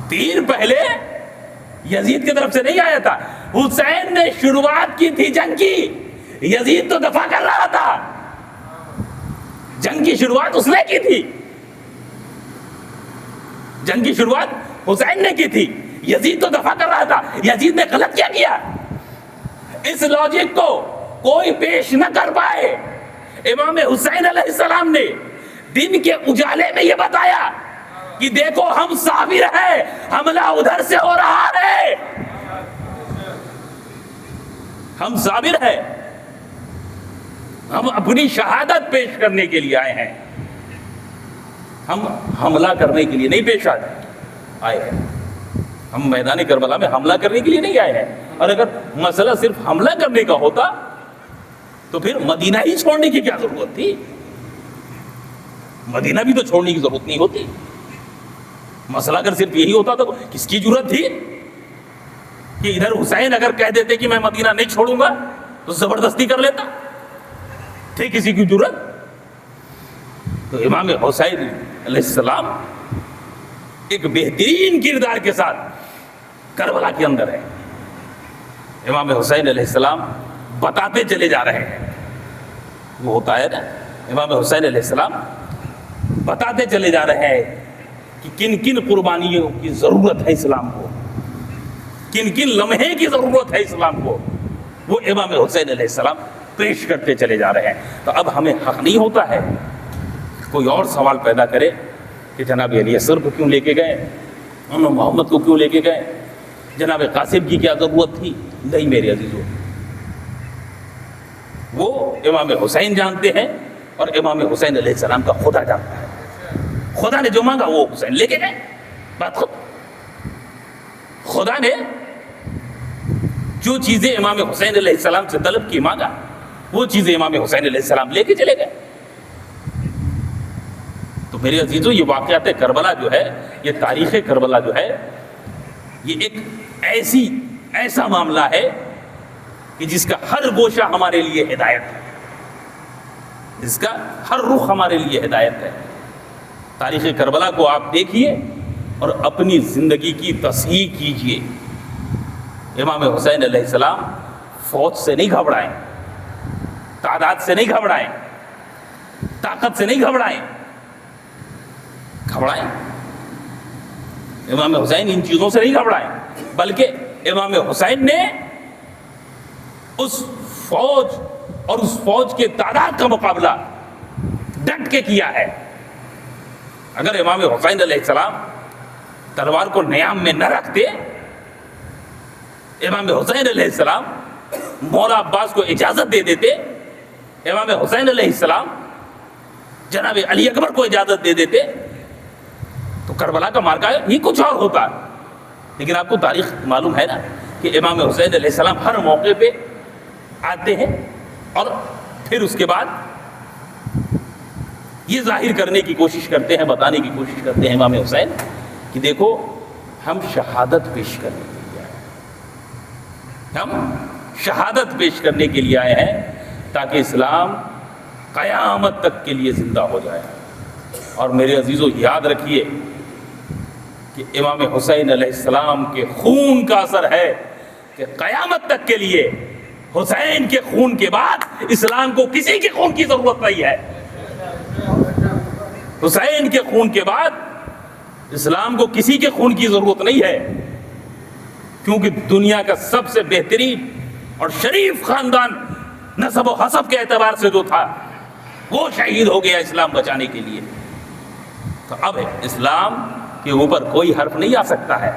تیر پہلے یزید کی طرف سے نہیں آیا تھا, حسین نے شروعات کی تھی جنگ کی, یزید تو دفاع کر رہا تھا. جنگ کی شروعات اس نے کی تھی, جنگ کی شروعات حسین نے کی تھی, یزید تو دفاع کر رہا تھا. یزید نے غلط کیا کیا؟ اس لاجک کو کوئی پیش نہ کر پائے. امام حسین علیہ السلام نے دن کے اجالے میں یہ بتایا کہ دیکھو ہم صابر ہیں, حملہ ادھر سے ہو رہا ہے, ہم صابر ہیں, ہم اپنی شہادت پیش کرنے کے لیے آئے ہیں, ہم حملہ کرنے کے لیے نہیں پیش آئے ہیں. ہم میدان کربلا میں حملہ کرنے کے لیے نہیں آئے ہیں. اور اگر مسئلہ صرف حملہ کرنے کا ہوتا تو پھر مدینہ ہی چھوڑنے کی کیا ضرورت تھی؟ مدینہ بھی تو چھوڑنے کی ضرورت نہیں ہوتی. مسئلہ اگر صرف یہی ہوتا تو کس کی ضرورت تھی کہ ادھر حسین اگر کہہ دیتے کہ میں مدینہ نہیں چھوڑوں گا تو زبردستی کر لیتا؟ تھے کسی کی ضرورت؟ تو امام حسین علیہ السلام ایک بہترین کردار کے ساتھ کربلا کے اندر ہے. امام حسین علیہ السلام بتاتے چلے جا رہے ہیں, وہ ہوتا ہے نا, امام حسین علیہ السلام بتاتے چلے جا رہے ہیں کہ کن کن قربانیوں کی ضرورت ہے اسلام کو, کن کن لمحے کی ضرورت ہے اسلام کو, وہ امام حسین علیہ السلام پیش کرتے چلے جا رہے ہیں. تو اب ہمیں حق نہیں ہوتا ہے کوئی اور سوال پیدا کرے کہ جناب علی اصغر کو کیوں لے کے گئے, محمد کو کیوں لے کے گئے, جناب قاسم کی کیا ضرورت تھی. نہیں میرے عزیزو, وہ امام حسین جانتے ہیں اور امام حسین علیہ السلام کا خدا جانتا ہے. خدا نے جو مانگا وہ حسین لے کے گئے. بات خود خدا نے جو چیزیں امام حسین علیہ السلام سے طلب کی, مانگا, وہ چیزیں امام حسین علیہ السلام لے کے چلے گئے. تو میرے عزیزو, یہ واقعات کربلا جو ہے, یہ تاریخ کربلا جو ہے, یہ ایک ایسا معاملہ ہے کہ جس کا ہر گوشہ ہمارے لیے ہدایت ہے, جس کا ہر رخ ہمارے لیے ہدایت ہے. تاریخ کربلا کو آپ دیکھیے اور اپنی زندگی کی تصحیح کیجئے. امام حسین علیہ السلام فوج سے نہیں گھبرائیں, تعداد سے نہیں گھبرائیں, طاقت سے نہیں گھبرائیں. امام حسین ان چیزوں سے نہیں گھبرائیں, بلکہ امام حسین نے اس فوج اور اس فوج کے تعداد کا مقابلہ ڈٹ کے کیا ہے. اگر امام حسین علیہ السلام تلوار کو نیام میں نہ رکھتے, امام حسین علیہ السلام مولا عباس کو اجازت دے دیتے, امام حسین علیہ السلام جناب علی اکبر کو اجازت دے دیتے, تو کربلا کا مارکا یہ کچھ اور ہوتا. لیکن آپ کو تاریخ معلوم ہے نا کہ امام حسین علیہ السلام ہر موقع پہ آتے ہیں اور پھر اس کے بعد یہ ظاہر کرنے کی کوشش کرتے ہیں, بتانے کی کوشش کرتے ہیں امام حسین کہ دیکھو ہم شہادت پیش کرنے کے لیے آئے ہیں, ہم شہادت پیش کرنے کے لیے آئے ہیں تاکہ اسلام قیامت تک کے لیے زندہ ہو جائے. اور میرے عزیزو, یاد رکھیے کہ امام حسین علیہ السلام کے خون کا اثر ہے کہ قیامت تک کے لیے حسین کے خون کے بعد اسلام کو کسی کے خون کی ضرورت نہیں ہے. حسین کے خون کے بعد اسلام کو کسی کے خون کی ضرورت نہیں ہے, کیونکہ دنیا کا سب سے بہترین اور شریف خاندان نسب و حسب کے اعتبار سے جو تھا وہ شہید ہو گیا اسلام بچانے کے لیے. تو اب اسلام کے اوپر کوئی حرف نہیں آ سکتا ہے,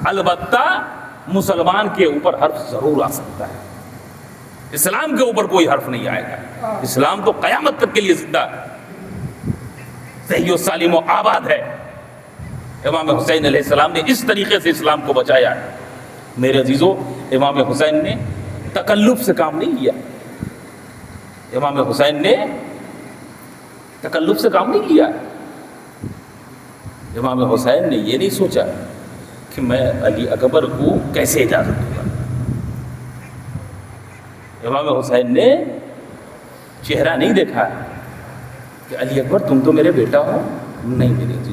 البتہ مسلمان کے اوپر حرف ضرور آ سکتا ہے. اسلام کے اوپر کوئی حرف نہیں آئے گا. اسلام تو قیامت تک کے لیے زندہ صحیح و سالم و آباد ہے. امام حسین علیہ السلام نے اس طریقے سے اسلام کو بچایا ہے. میرے عزیزو, امام حسین نے تکلف سے کام نہیں لیا. امام حسین نے تکلف سے کام نہیں لیا. امام حسین نے یہ نہیں سوچا کہ میں علی اکبر کو کیسے اجازت دوں گا. امام حسین نے چہرہ نہیں دیکھا کہ علی اکبر تم تو میرے بیٹا ہو. نہیں میرے جی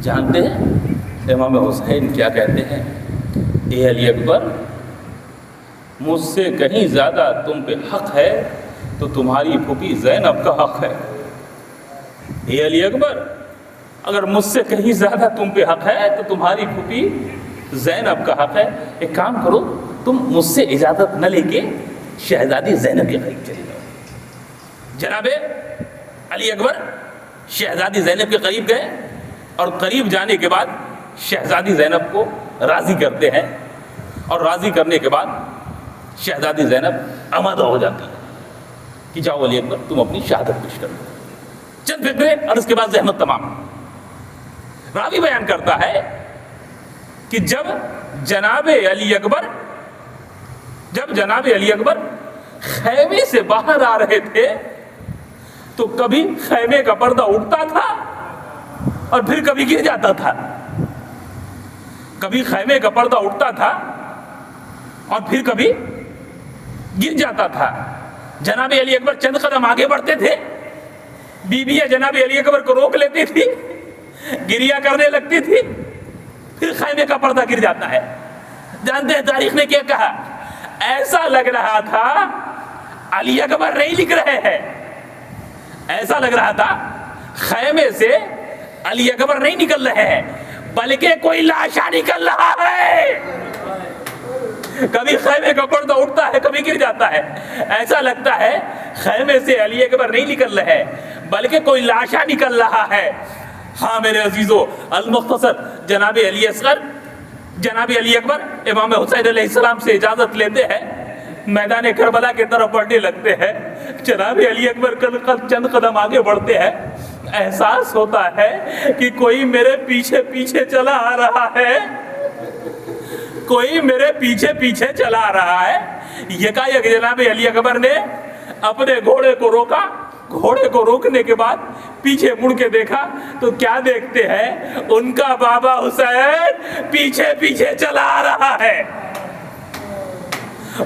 جانتے ہیں امام حسین کیا کہتے ہیں؟ اے علی اکبر، مجھ سے کہیں زیادہ تم پہ حق ہے تو تمہاری پھوپھی زینب کا حق ہے. اے علی اکبر، اگر مجھ سے کہیں زیادہ تم پہ حق ہے تو تمہاری پھوپھی زینب کا حق ہے. ایک کام کرو، تم مجھ سے اجازت نہ لے کے شہزادی زینب کے قریب چلے جاؤ. جناب علی اکبر شہزادی زینب کے قریب گئے اور قریب جانے کے بعد شہزادی زینب کو راضی کرتے ہیں، اور راضی کرنے کے بعد شہزادی زینب آمادہ ہو جاتی ہے کہ جاؤ علی اکبر تم اپنی شہادت پیش کر دو. چند فکرے اور اس کے بعد زحمت تمام. راوی بیان کرتا ہے کہ جب جناب علی اکبر خیمے سے باہر آ رہے تھے تو کبھی خیمے کا پردہ اٹھتا تھا اور پھر کبھی گر جاتا تھا. کبھی خیمے کا پردہ اٹھتا تھا اور پھر کبھی گر جاتا تھا. جناب علی اکبر چند قدم آگے بڑھتے تھے، بیویاں جناب علی اکبر کو روک لیتی تھی، گریا کرنے لگتی تھی، پھر خیمے کا پردہ گر جاتا ہے. جانتے ہیں تاریخ نے کیا کہا؟ ایسا لگ رہا تھا علی اکبر نہیں لکھ رہے ہیں، ایسا لگ رہا تھا خیمے سے علی اکبر نہیں نکل رہے ہیں بلکہ کوئی لاشا نکل رہا ہے. کبھی خیمے کا پردہ اٹھتا ہے، کبھی گر جاتا ہے. ایسا لگتا ہے خیمے سے علی اکبر نہیں نکل رہے بلکہ کوئی لاشا نکل رہا ہے. ہاں میرے عزیزو، المختصر جناب علی اصغر، جناب علی اکبر امام حسین علیہ السلام سے اجازت لیتے ہیں، میدان کربلا کی طرف بڑھنے لگتے ہیں. جناب علی اکبر چند قدم آگے بڑھتے ہیں، احساس ہوتا ہے کہ کوئی میرے پیچھے پیچھے چلا آ رہا ہے، کوئی میرے پیچھے پیچھے چلا آ رہا ہے. یکایک جناب علی اکبر نے اپنے گھوڑے کو روکا. گھوڑے کو روکنے کے بعد پیچھے مڑ کے دیکھا تو کیا دیکھتے ہیں؟ ان کا بابا حسین پیچھے پیچھے چلا آ رہا ہے.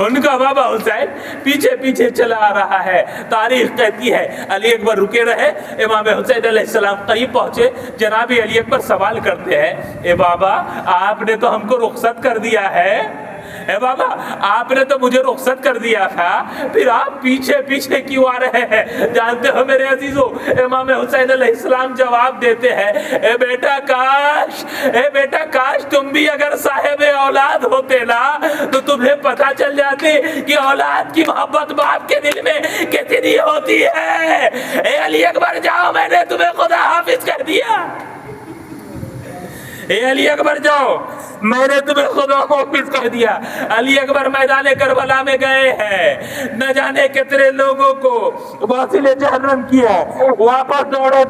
ان کا بابا حسین پیچھے پیچھے چلا آ رہا ہے. تاریخ کہتی ہے علی اکبر رکے رہے، امام حسین علیہ السلام قریب پہنچے. جناب علی اکبر سوال کرتے ہیں، اے بابا آپ نے تو ہم کو رخصت کر دیا ہے، اے بابا آپ نے تو مجھے رخصت کر دیا تھا، پھر آپ پیچھے پیچھے کیوں آ رہے ہیں؟ جانتے ہو میرے عزیزو، امام حسین علیہ السلام جواب دیتے ہیں، اے بیٹا کاش تم بھی اگر صاحب اولاد ہوتے نا تو تمہیں پتہ چل جاتی کہ اولاد کی محبت باپ کے دل میں کتنی ہوتی ہے. اے علی اکبر جاؤ، میں نے تمہیں خدا حافظ کر دیا. اے علی اکبر جاؤ، میں نے تمہیں خدا حافظ کر دیا. علی اکبر میدان کربلا میں گئے ہیں، نہ جانے کتنے لوگوں کو واصل جہنم کیا، واپس دوڑے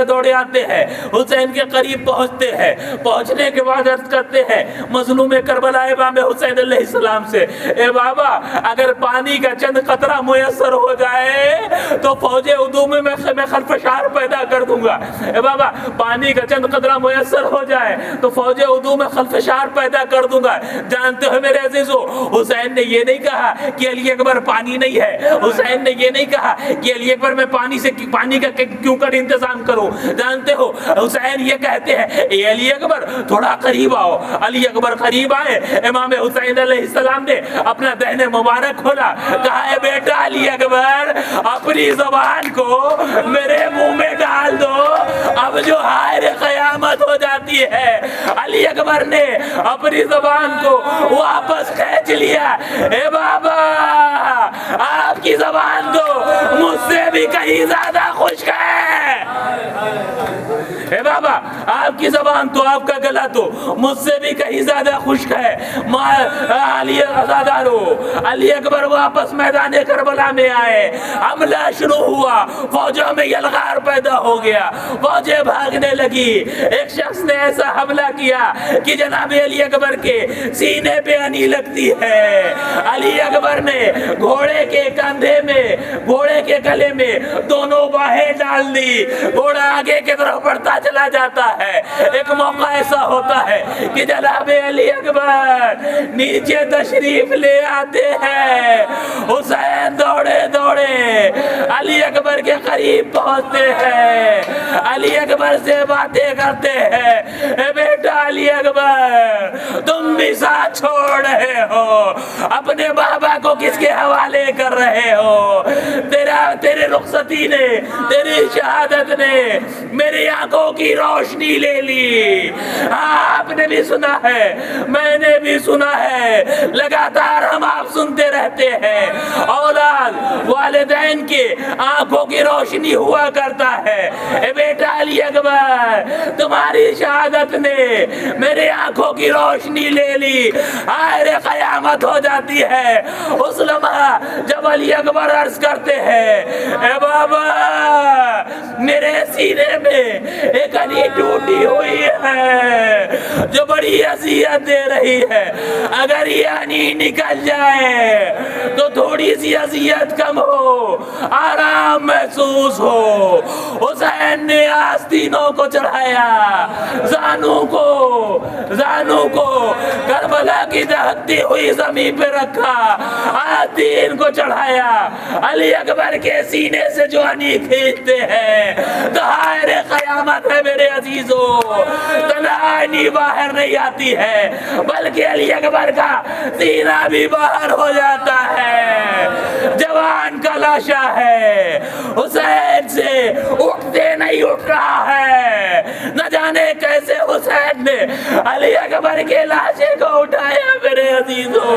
دوڑے آتے ہیں، حسین کے قریب پہنچتے ہیں. پہنچنے کے بعد عرض کرتے ہیں مظلوم کربلا امام حسین علیہ السلام سے، اے بابا اگر پانی کا چند قطرہ میسر ہو جائے تو فوج عدو میں خلفشار پیدا کر دوں گا. اے بابا پانی کا چند قطرہ میسر ہو جائے تو فوج عدو میں خلفشار پیدا کر دوں گا. جانتے ہو میرے عزیزو، حسین نے یہ نہیں کہا کہ علی اکبر پانی نہیں ہے، حسین نے یہ نہیں کہا کہ علی اکبر میں پانی کا کیوں کر انتظام کروں. جانتے ہو حسین یہ کہتے ہیں، اے علی اکبر تھوڑا قریب آؤ. علی اکبر قریب آئے، امام حسین علیہ السلام نے اپنا دہن مبارک کھولا، کہا اے بیٹا علی اکبر اپنی زبان کو میرے منہ میں ڈال دو، اب جو ہائے قیامت ہو جاتی ہے. علی اکبر نے اپنی زبان کو واپس کھینچ لیا. اے بابا آپ کی زبان تو مجھ سے بھی کہیں زیادہ خشک ہے. اے بابا آپ کی زبان تو آپ کا گلا تو مجھ سے بھی کہیں زیادہ خشک ہے. علی ازادارو علی اکبر واپس میدان کربلا میں آئے, حملہ شروع ہوا, فوجوں میں یلغار پیدا ہو گیا, فوجیں بھاگنے لگی. ایک شخص نے ایسا حملہ کیا کہ جناب علی اکبر کے سینے پہ انی لگتی ہے. علی اکبر نے گھوڑے کے کندھے میں, گھوڑے کے گلے میں دونوں باہیں ڈال دی. گھوڑا آگے کی طرف بڑھتا چلا جاتا ہے. ایک موقع ایسا ہوتا ہے کہ جناب علی اکبر نیچے تشریف لے آتے ہیں. حسین دوڑے دوڑے علی اکبر کے قریب پہنچتے ہیں, علی اکبر سے باتیں کرتے ہیں. اے بیٹا علی اکبر تم بھی ساتھ چھوڑ رہے ہو, اپنے بابا کو کس کے حوالے کر رہے ہو؟ تیرے رخصتی نے, تیری شہادت نے میری آنکھوں کی روشنی لے لی. آپ نے بھی سنا ہے, میں نے بھی سنا ہے, لگاتار ہم آپ سنتے رہتے ہیں. اولاد والدین کے آنکھوں کی روشنی ہوا کرتا ہے. اے بیٹا علی اکبر تمہاری شہادت نے میرے آنکھوں کی روشنی لے لی. آئے قیامت ہو جاتی ہے اس لمحہ جب علی اکبر عرض کرتے ہیں اے بابا میرے سینے میں ایک انی ٹوٹی ہوئی ہے جو بڑی اذیت دے رہی ہے. اگر یہ انی نکل جائے تو تھوڑی سی اذیت کم ہو, آرام محسوس ہو. حسین نے آستینوں کو چڑھایا, زانوں کو کربلا کی دہتی ہوئی زمین پہ رکھا, آستین کو چڑھایا. علی اکبر کے سینے سے جو انی کھینچتے ہیں دہائر قیامت ہے میرے عزیزوں. تنہا انی باہر نہیں آتی ہے بلکہ علی اکبر کا سینہ بھی باہر ہو جاتا ہے. جوان کا لاشا ہے, حسین سے اٹھتے نہیں اٹھ رہا ہے. نہ جانے کیسے حسین نے علی اکبر کے لاشے کو اٹھایا میرے عزیزوں.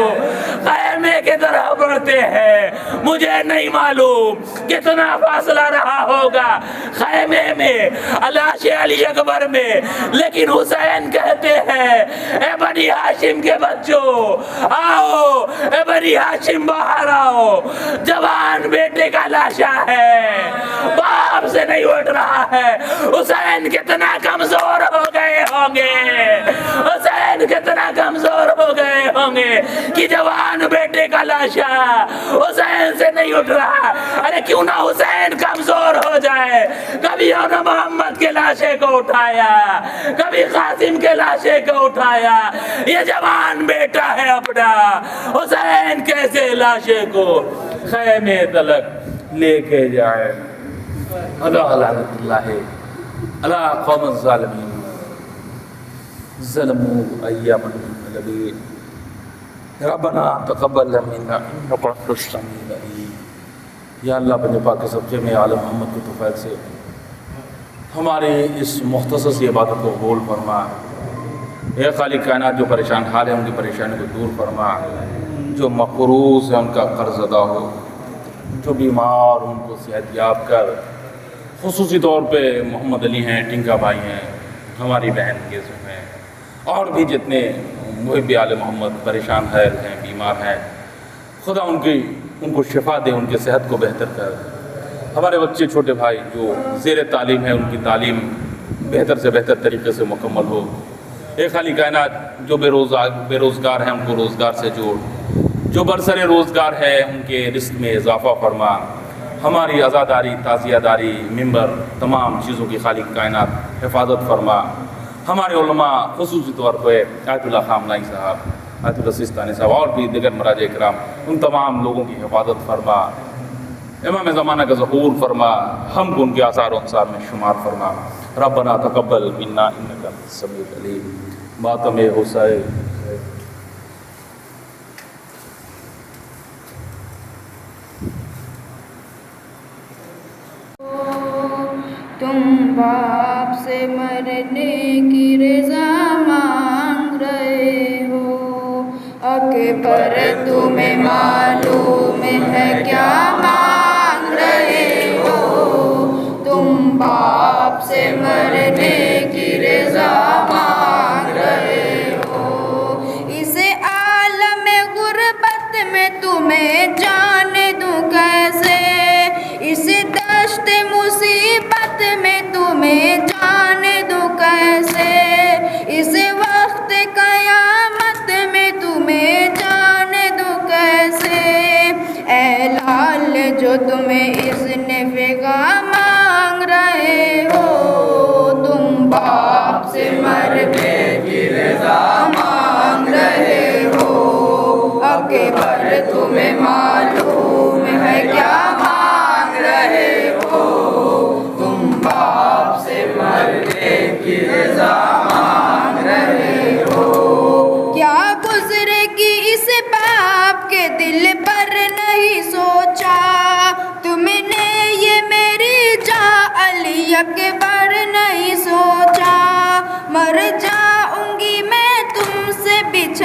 خیمے کی طرح بڑھتے ہیں, مجھے نہیں معلوم کتنا فاصلہ رہا ہوگا خیمے میں لاش علی اکبر میں, لیکن حسین کہتے ہیں اے بنی ہاشم کے بچوں آؤ, اے بنی ہاشم باہر آؤ. جوان بیٹے کا لاشا ہے, باپ سے نہیں اٹھ رہا ہے. حسین کتنا کمزور ہو گئے ہوں گے, حسین کتنا کمزور ہو گئے ہوں گے کہ جوان بیٹے کا لاشا حسین سے نہیں اٹھ رہا. ارے کیوں نہ حسین کمزور ہو جائے, کبھی انہوں نے محمد کے لاشے کو اٹھایا, کبھی قاسم کے لاشے کو اٹھایا. یہ جوان بیٹا ہے اپنا, حسین کیسے لاشے کو خیمے تلک لے کے جائے. اللہ لعنت اللہ اللہ قوم الظالمین ظلموا ایاما النبی. ربنا تقبل منا انک انت السمیع العلیم. یا اللہ اپنے پاک سبزے میں عالم محمد کے توفیق سے ہماری اس مختصر سی عبادت کو قبول فرما. اے خالق کائنات جو پریشان حال ہے ان کی پریشانی کو دور فرما, جو مقروض ہے ان کا قرض ادا ہو, جو بیمار ان کو صحت یاب کر. خصوصی طور پہ محمد علی ہیں, ٹنکا بھائی ہیں, ہماری بہن گیزو ہیں, اور بھی جتنے محب آل محمد پریشان حال ہیں, بیمار ہیں, خدا ان کو شفا دے, ان کی صحت کو بہتر کر. ہمارے بچے چھوٹے بھائی جو زیر تعلیم ہے ان کی تعلیم بہتر سے بہتر طریقے سے مکمل ہو. ایک خالی کائنات جو بے روزگار ہیں ان کو روزگار سے جوڑ, جو برسر روزگار ہے ان کے رزق میں اضافہ فرما. ہماری عزاداری, تعزیہ داری, ممبر, تمام چیزوں کی خالق کائنات حفاظت فرما. ہمارے علماء خصوصی طور پہ آیت اللہ خامنائی صاحب, آیت اللہ سیستانی صاحب اور بھی دیگر مراجع کرام, ان تمام لوگوں کی حفاظت فرما. امام زمانہ کا ظہور فرما, ہم کو ان کے آثار و انصار میں شمار فرما. ربنا تقبل منا انک انت السمیع العلیم. ماتم حسین تم باپ سے مرنے کی رضا مانگ رہے ہو, اکبر تمہیں معلوم ہے کیا مانگ رہے ہو. تم باپ سے مرنے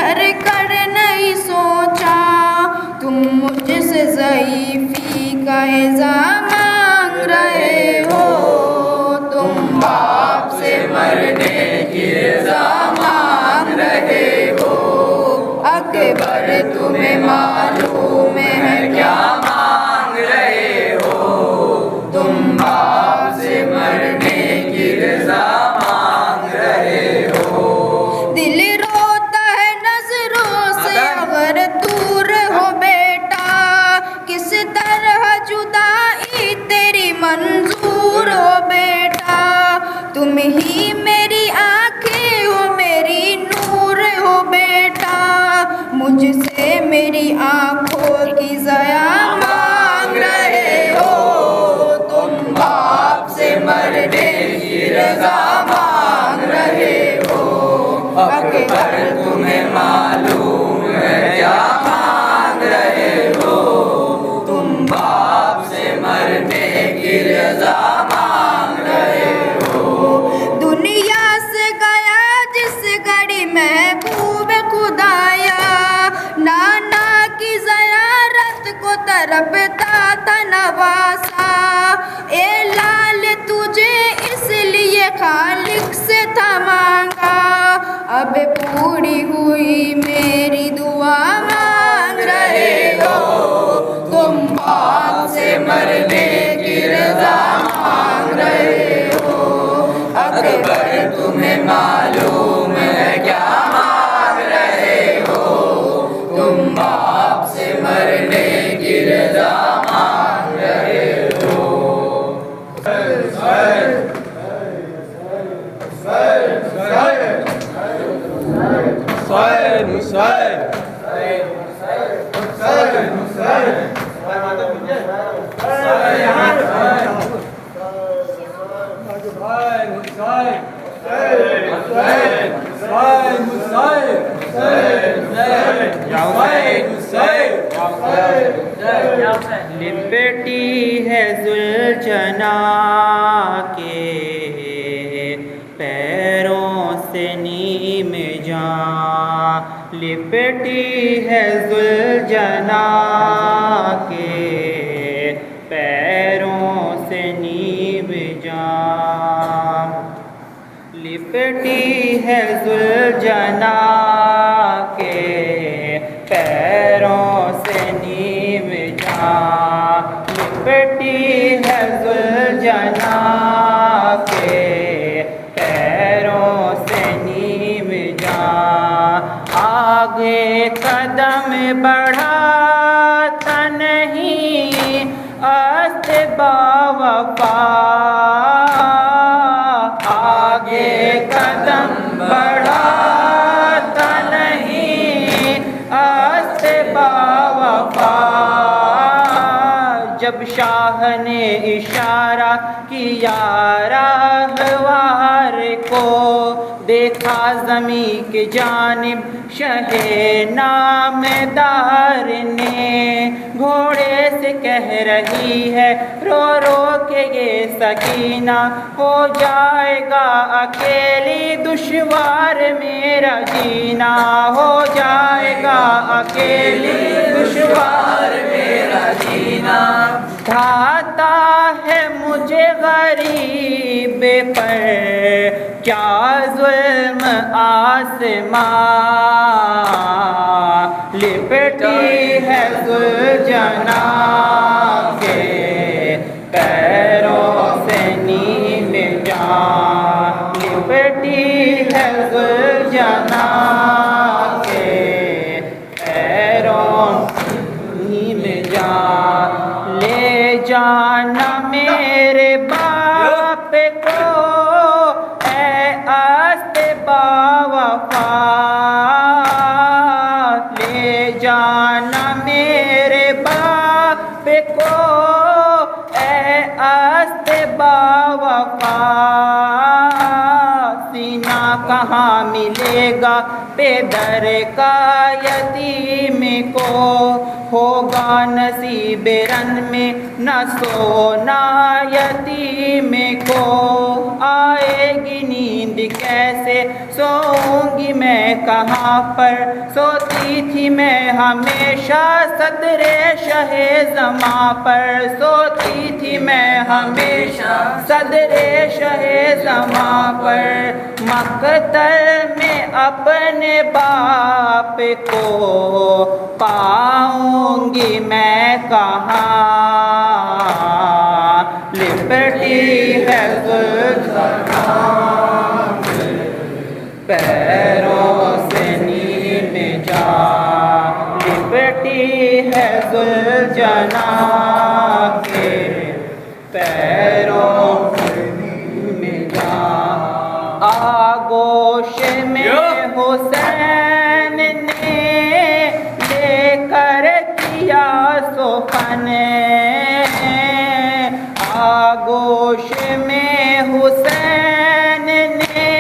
ٹھہر کر نہیں سوچا تم مجھ سے ضعیفی کا اعزا مانگ رہے ہو تم باپ سے مرنے کی رضا مانگ رہے ہو اکبر تمہیں معلوم ہے کیا مانگ رہے ہو تم باپ سے مرنے کی رضا مانگ رہے ہو دل روتا ہے نظروں سے اگر دور ہو بیٹا کس طرح جدائی تیری منظور ہو بیٹا تم ہی میری آنکھیں ہو میری نور ہو بیٹا مجھ سے میری آنکھوں کی ضیا مانگ رہے ہو تم باپ سے مرنے کی رضا مانگ رہے ہو اکبر تمہیں معلوم ہے کیا مانگ رہے ہو تم باپ سے مرنے کی رضا مانگ رہے ہو دنیا سے گیا جس گھڑی محبوب خدایا نانا کی زیارت کو تڑپتا تھا نواسا اے لال تجھے اس لیے خالق سے تھا مانگا اب پوری ہوئی میری دعا مانگ رہے ہو تم باپ سے مرنے کی رضا مانگ رہے ہو اکبر تمہیں معلوم ہے کیا مانگ رہے ہو تم باپ سے مرنے کی رضا مانگ رہے ہو لپٹی ہے ذوالجنا کے پیروں سے نیم جاں لپٹی ہے ذوالجنا کے پیروں سے نیم جاں لپٹی ہے ذوالجنا کے پیروں سے نیم جاں لپٹی ہے ذوالجنا کے پیروں سے نیم جاں آگے قدم بڑھاتا نہیں است باوفا آگے قدم بڑھاتا نہیں است باوفا جب شاہ نے اشارہ کیا راہوار کو دیکھا زمین کی جانب شہ نامدار نے گھوڑے سے کہہ رہی ہے رو رو کے یہ سکینہ ہو جائے گا اکیلی دشوار میرا جینا ہو جائے گا اکیلی دشوار میرا جینا ڈھاتا ہے مجھے غریب پر کیا ظلم آسماں لپٹی ہے ذوالجنا کے پیروں سے نیم جاں لپٹی ہے ذوالجنا کے پیروں نیم جاں لے جانا میرے باپ کو اے است باوفا لے جانا میرے باپ کو اے است باوفا سینہ کہاں ملے گا پیدر کا یتیم کو ہوگا نصیب رن میں نہ سونا یتیم کو آئے گی نیند کیسے سوؤں گی میں کہاں پر سوتی تھی میں ہمیشہ صدر شہ زماں پر سوتی تھی میں ہمیشہ صدر شہ زماں پر مقتل میں اپنے باپ کو پاؤں گی میں کہاں لپٹی ہے زلجناح پیروں سے نیم جان لپٹی ہے زلجناح کے پیروں سے نیم جان آغوش میں حسین نے لے کر کیا سخن آغوش میں حسین نے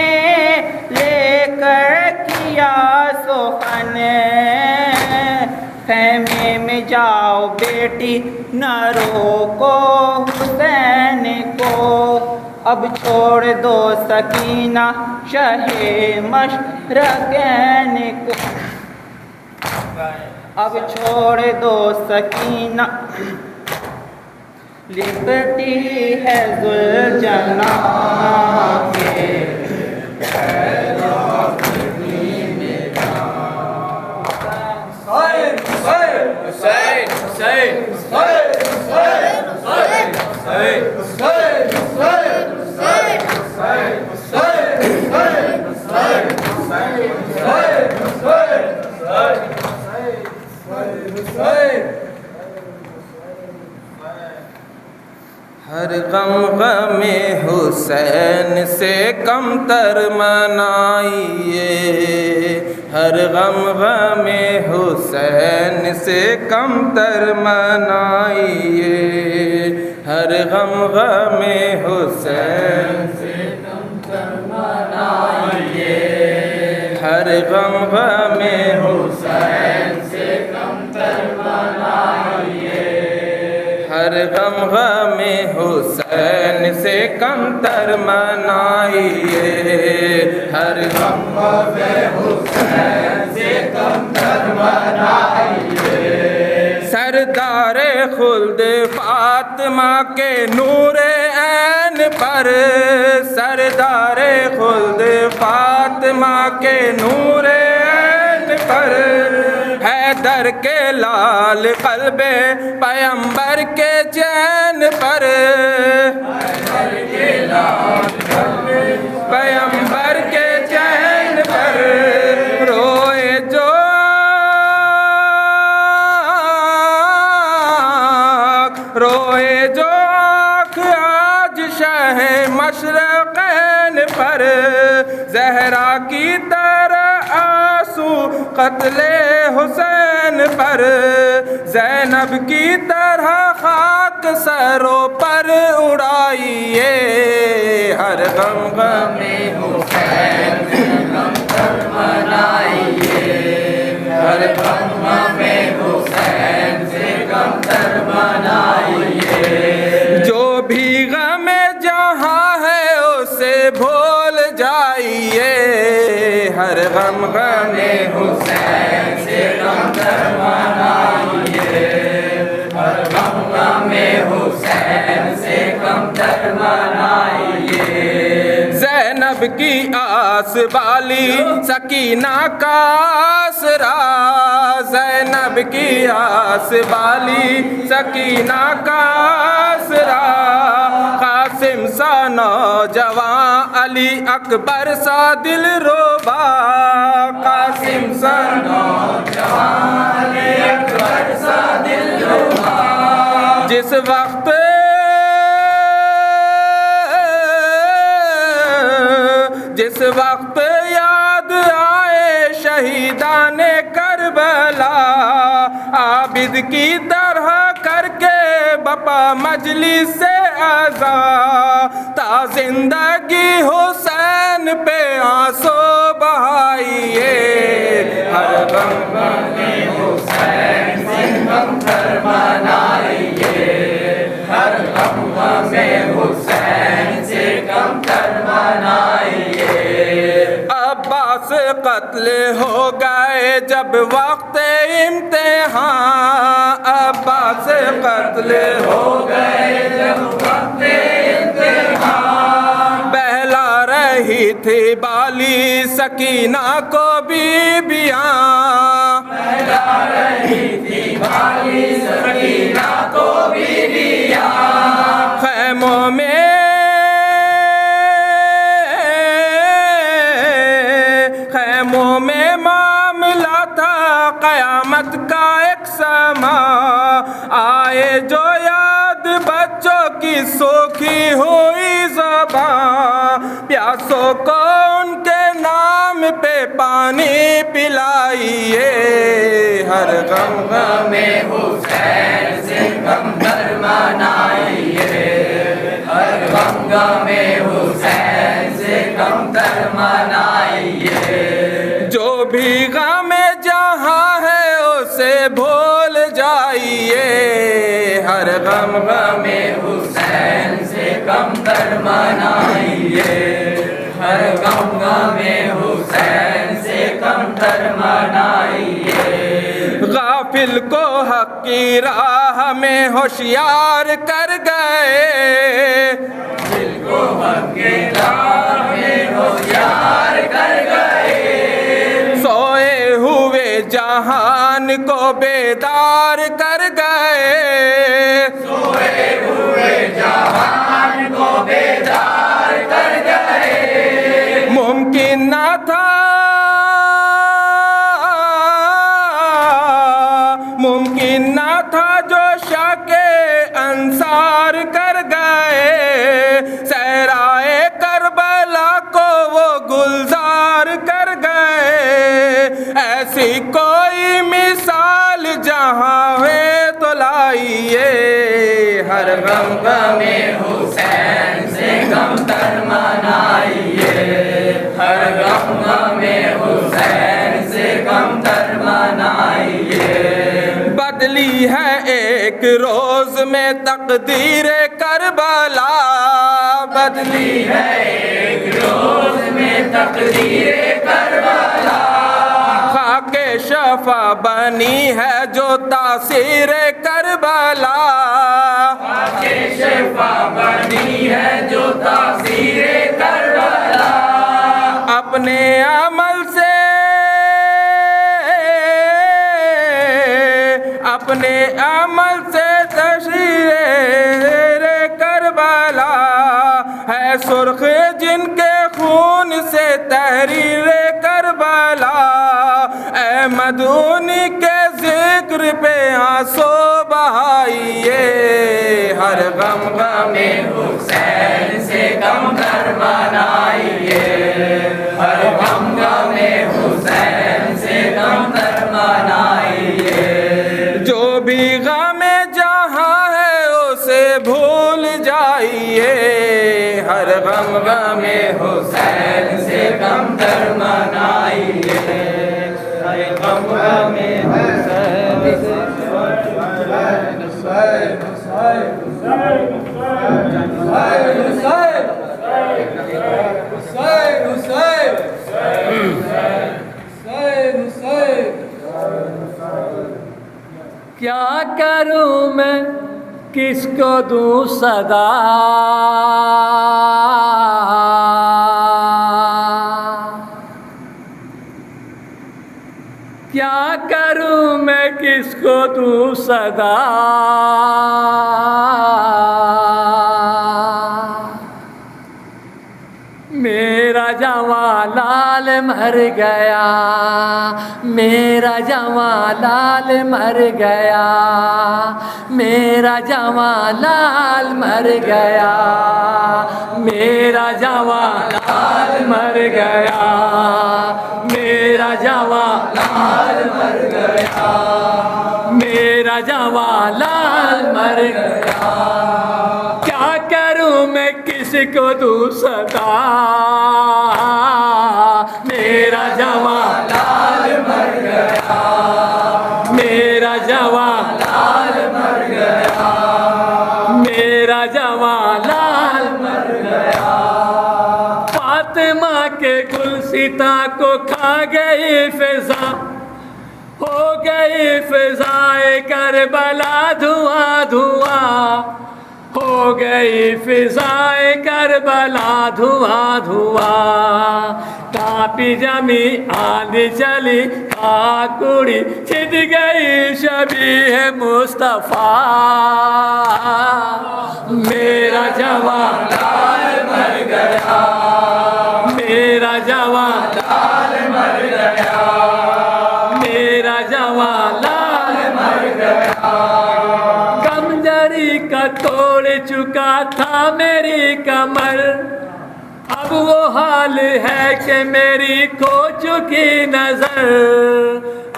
لے کر کیا سخن خیمے میں جاؤ بیٹی نہ روکو حسین کو اب چھوڑ دو سکینہ شہ مشرقین کو اب چھوڑ دو سکینہ لپٹی ہے زلجناح کے ہر غم غم حسین سے کم تر منائیے ہر غم غم حسین سے کم تر منائیے ہر غم غم حسین سے کم تر منائیے ہر غم غم حسین سے کم تر منائیے ہر غم غم حسین سے کم تر منائیے ہر غم غم حسین سے کم تر منائیے سردار خلد فاطمہ کے نور عین پر سردار خلد فاطمہ کے نور عین پر حیدر کے لال قلب پیمبر کے چین پر حیدر کے لال قلب پیمبر کے چین پر روئے جو روئے جو آج شہ مشرقین پر زہرا کی طرح آنسو قتل حسین پر زینب کی طرح خاک سروں پر اڑائیے ہر غم غم حسین سے کم تر منائیے ہر غم غم حسین سے کم تر منائیے جو بھی غم جہاں ہے اسے بھول جائیے ہر غم غم حسین سے کم تر منائیے ہر غم غم حسین سے کم تر منائیے زینب کی آس بالی سکینہ کا آسرا زینب کی آس بالی سکینہ کا آسرا قاسم سا نوجوان علی اکبر سا دل روبا قاسم سا نوجوان علی اکبر سا دل روبا جس وقت یاد آئے شہیدان کربلا عابد کی طرح کر کے بپا مجلس سے اعزا، تا زندگی حسین پہ آنسو بہائیے، ہر غم میں حسین سے غم تر منائیے، ہر غم میں حسین سے غم تر منائیے۔ عباس قتل ہو گئے جب وقت امتحان، عباس قتل ہو گئے جب وقت امتحان، بہلا رہی تھی بالی سکینہ کو بیبیاں، بہلا رہی تھی بالی سکینہ کو بیبیاں، خیموں میں معاملہ تھا قیامت کا ایک سما، آئے جو یاد بچوں کی سوکھی ہوئی زبان، پیاسوں کو ان کے نام پہ پانی پلائیے، ہر غم میں حسین سے غم تر منائیے، ہر غم میں حسین سے غم تر منائیے، جو بھی غم جہاں ہے اسے بھول جائیے، ہر غم میں حسین سے غم تر منائیے، ہر غم میں حسین سے غم تر منائیے، غافل کو حق کی راہ میں ہوشیار کر گئے، دل کو حق کی راہ میں ہوشیار کر گئے، سوئے ہوئے جہان کو بیدار کر گئے، سوئے ہوئے جہان کو بیدار کر گئے، ممکن نہ تھا جو شاہ کے انصار کر گئے، صحرائے کربلا کو وہ گلزار کر گئے، ایسی کوئی مثال جہاں ہے تو لائیے، ہر غم میں حسین سے غم تر منائیے، ہر غم میں حسین سے غم تر منائیے، بدلی ہے ایک روز میں تقدیر کربلا، بدلی ہے ایک روز میں تقدیر کربلا، خاک شفا بنی ہے جو تاثیر کربلا، خاک شفا بنی ہے جو تاثیر کربلا، اپنے عمل سے تشہیر کربلا ہے، سرخ جن کے خون سے تحریر کربلا، احمد انہی کے ذکر پہ آنسو بہائیے، ہر غم میں حسین سے غم تر منائیے، ہر غم میں حسین سے غم تر منائیے، جو بھی غم جہاں ہے اسے بھول جائیے، ہر غم میں حسین سے غم تر منائیے، ہر غم میں حسین سے کیا کروں میں کس کو دوں صدا، کیا کروں میں کس کو دوں صدا، میرا جواں لال مر گیا، میرا جواں لال مر گیا، میرا جواں لال مر گیا، میرا جواں لال مر گیا، میرا جواں لال مر گیا، میرا میرا جوان لال مر گیا، کیا کروں میں کس کو دوں صدا، میرا جوان لال مر گیا، میرا جوان لال مر گیا، میرا جوان لال مر گیا، فاطمہ کے گلستاں کو کھا گئی فضا، ہو گئی فضائے کربلا دھواں دھواں، ہو گئی فضائے کربلا دھواں دھواں، کانپی جمی آندھی چلی کاکڑی چھٹ گئی شبیہ مصطفیٰ، میرا جوان لال مر گیا، میرا جوان لال مر گیا، میرا جوان لال مر گیا، کمزوری کا توڑ چکا تھا میری کمر، اب وہ حال ہے کہ میری کھو چکی نظر،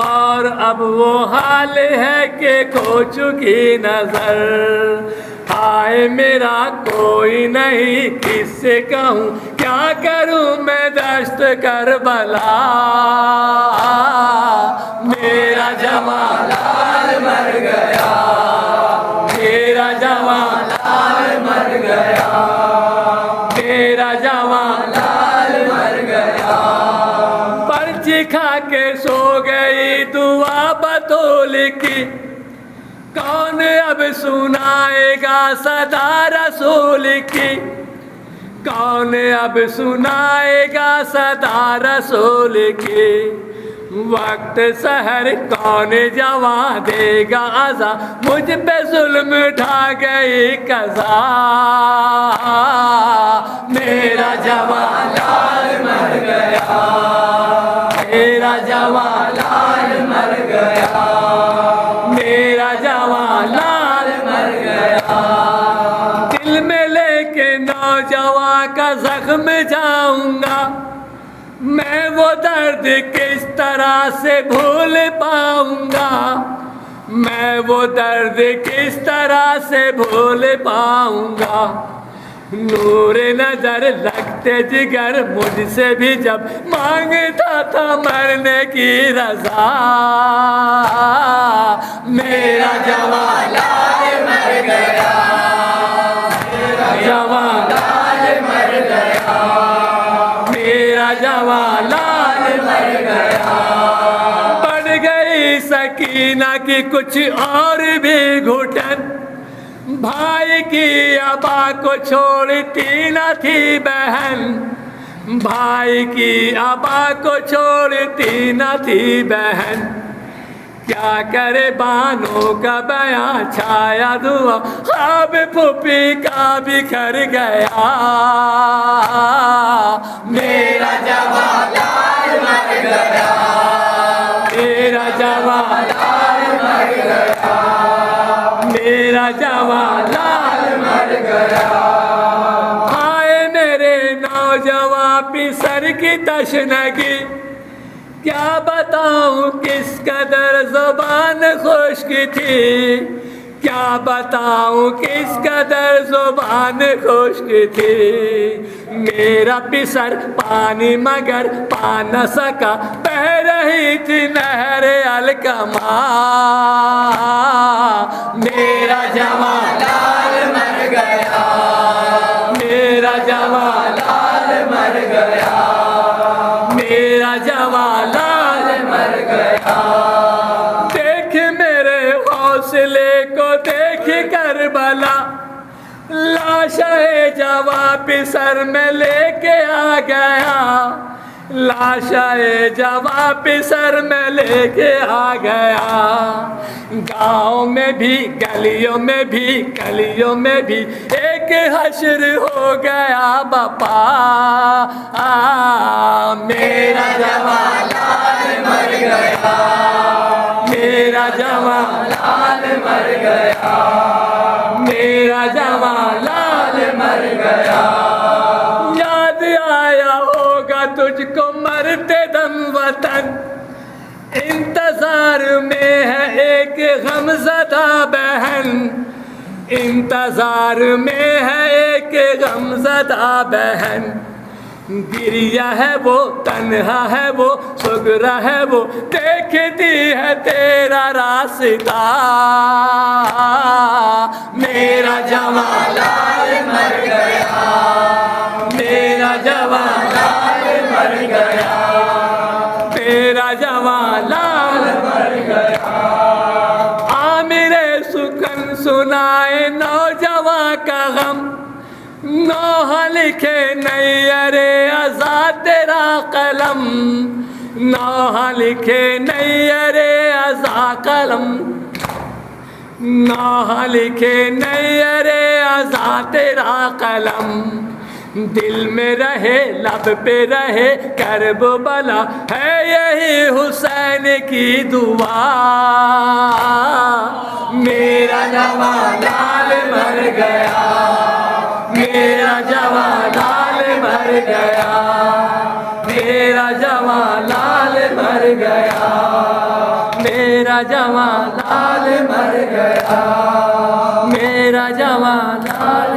اور اب وہ حال ہے کہ کھو چکی نظر، ہائے میرا کوئی نہیں کس سے کہوں، کیا کروں میں دشت کربلا، میرا جوان لال مر گیا، میرا جوان لال مر گیا، میرا جوان لال مر گیا، پرچی کھا کے سو گئی دعا بطول کی، کون اب سنائے گا صدا رسول کی، کون اب سنائے گا صدا رسول کی، وقت سحر کون جوان دے گا عزا، مجھ پہ ظلم ڈھا گئی قضا، میرا جوان لال مر گیا، میرا جوان لال مر گیا، میرا جوان لال مر گیا، دل میں لے کے نوجوان کا زخم جاؤں گا، میں وہ درد کس طرح سے بھول پاؤں گا، میں وہ درد کس طرح سے بھول پاؤں گا، نور نظر لگتے جگر مجھ سے بھی جب مانگتا تھا مرنے کی رضا، میرا جوان لال مر گیا، میرا جوان لال مر گیا، میرا جوان لال مر گیا، بڑھ گئی سکینہ کی کچھ اور بھی گھٹن، بھائی کی ابا کو چھوڑتی نہ تھی بہن، بھائی کی ابا کو چھوڑتی نہ تھی بہن، کیا کرے بانوں کا بیان چھایا دعا، خواب پھوپھی کا بکھر گیا، میرا جوان لال مر گیا، میرا جوان لال مر گیا، میرا جوان لال مر گیا، ہائے میرے نوجوان پسر کی تشنگی، کیا بتاؤں کس قدر زبان خشک تھی، کیا بتاؤں کس قدر زبان خشک تھی، میرا پسر پانی مگر پا نہ سکا، بہ رہی تھی نہر الکما، میرا جوان لال مر گیا، میرا جوان لال مر گیا، میرا جوان لال مر گیا، دیکھ میرے حوصلے کو دیکھ کربلا، لاشیں جوان پسر میں لے کے آ گیا، لاشیں جوان پسر میں لے کے آ گیا، گاؤں میں بھی گلیوں میں بھی گلیوں میں بھی ایک حشر ہو گیا بپا، میرا جوان لال مر گیا، میرا جوان لال مر گیا، میرا جوان لال مر گیا، یاد آیا ہوگا تجھ کو مرتے دم وطن، انتظار میں ہے ایک ایک غمزدہ بہن، انتظار میں ہے ایک غمزدہ بہن، گریا ہے وہ، تنہا ہے وہ، سگرا ہے وہ، دیکھتی ہے تیرا راستہ، میرا جوان لال مر گیا، میرا جوان لال مر گیا، میرا جوان لال مر گیا۔ عامر سکن سنائے نوجوان کا غم، نوح لکھے نیر ازا تیرا قلم، نوح لکھے نیر ازا قلم، نوح لکھے نیر ازا تیرا قلم، دل میں رہے لب پہ رہے کرب بلا، ہے یہی حسین کی دعا، میرا جوان لال مر گیا، میرا جوان لال مر گیا، میرا جوان لال مر گیا، میرا جوان لال مر گیا، میرا جوان لال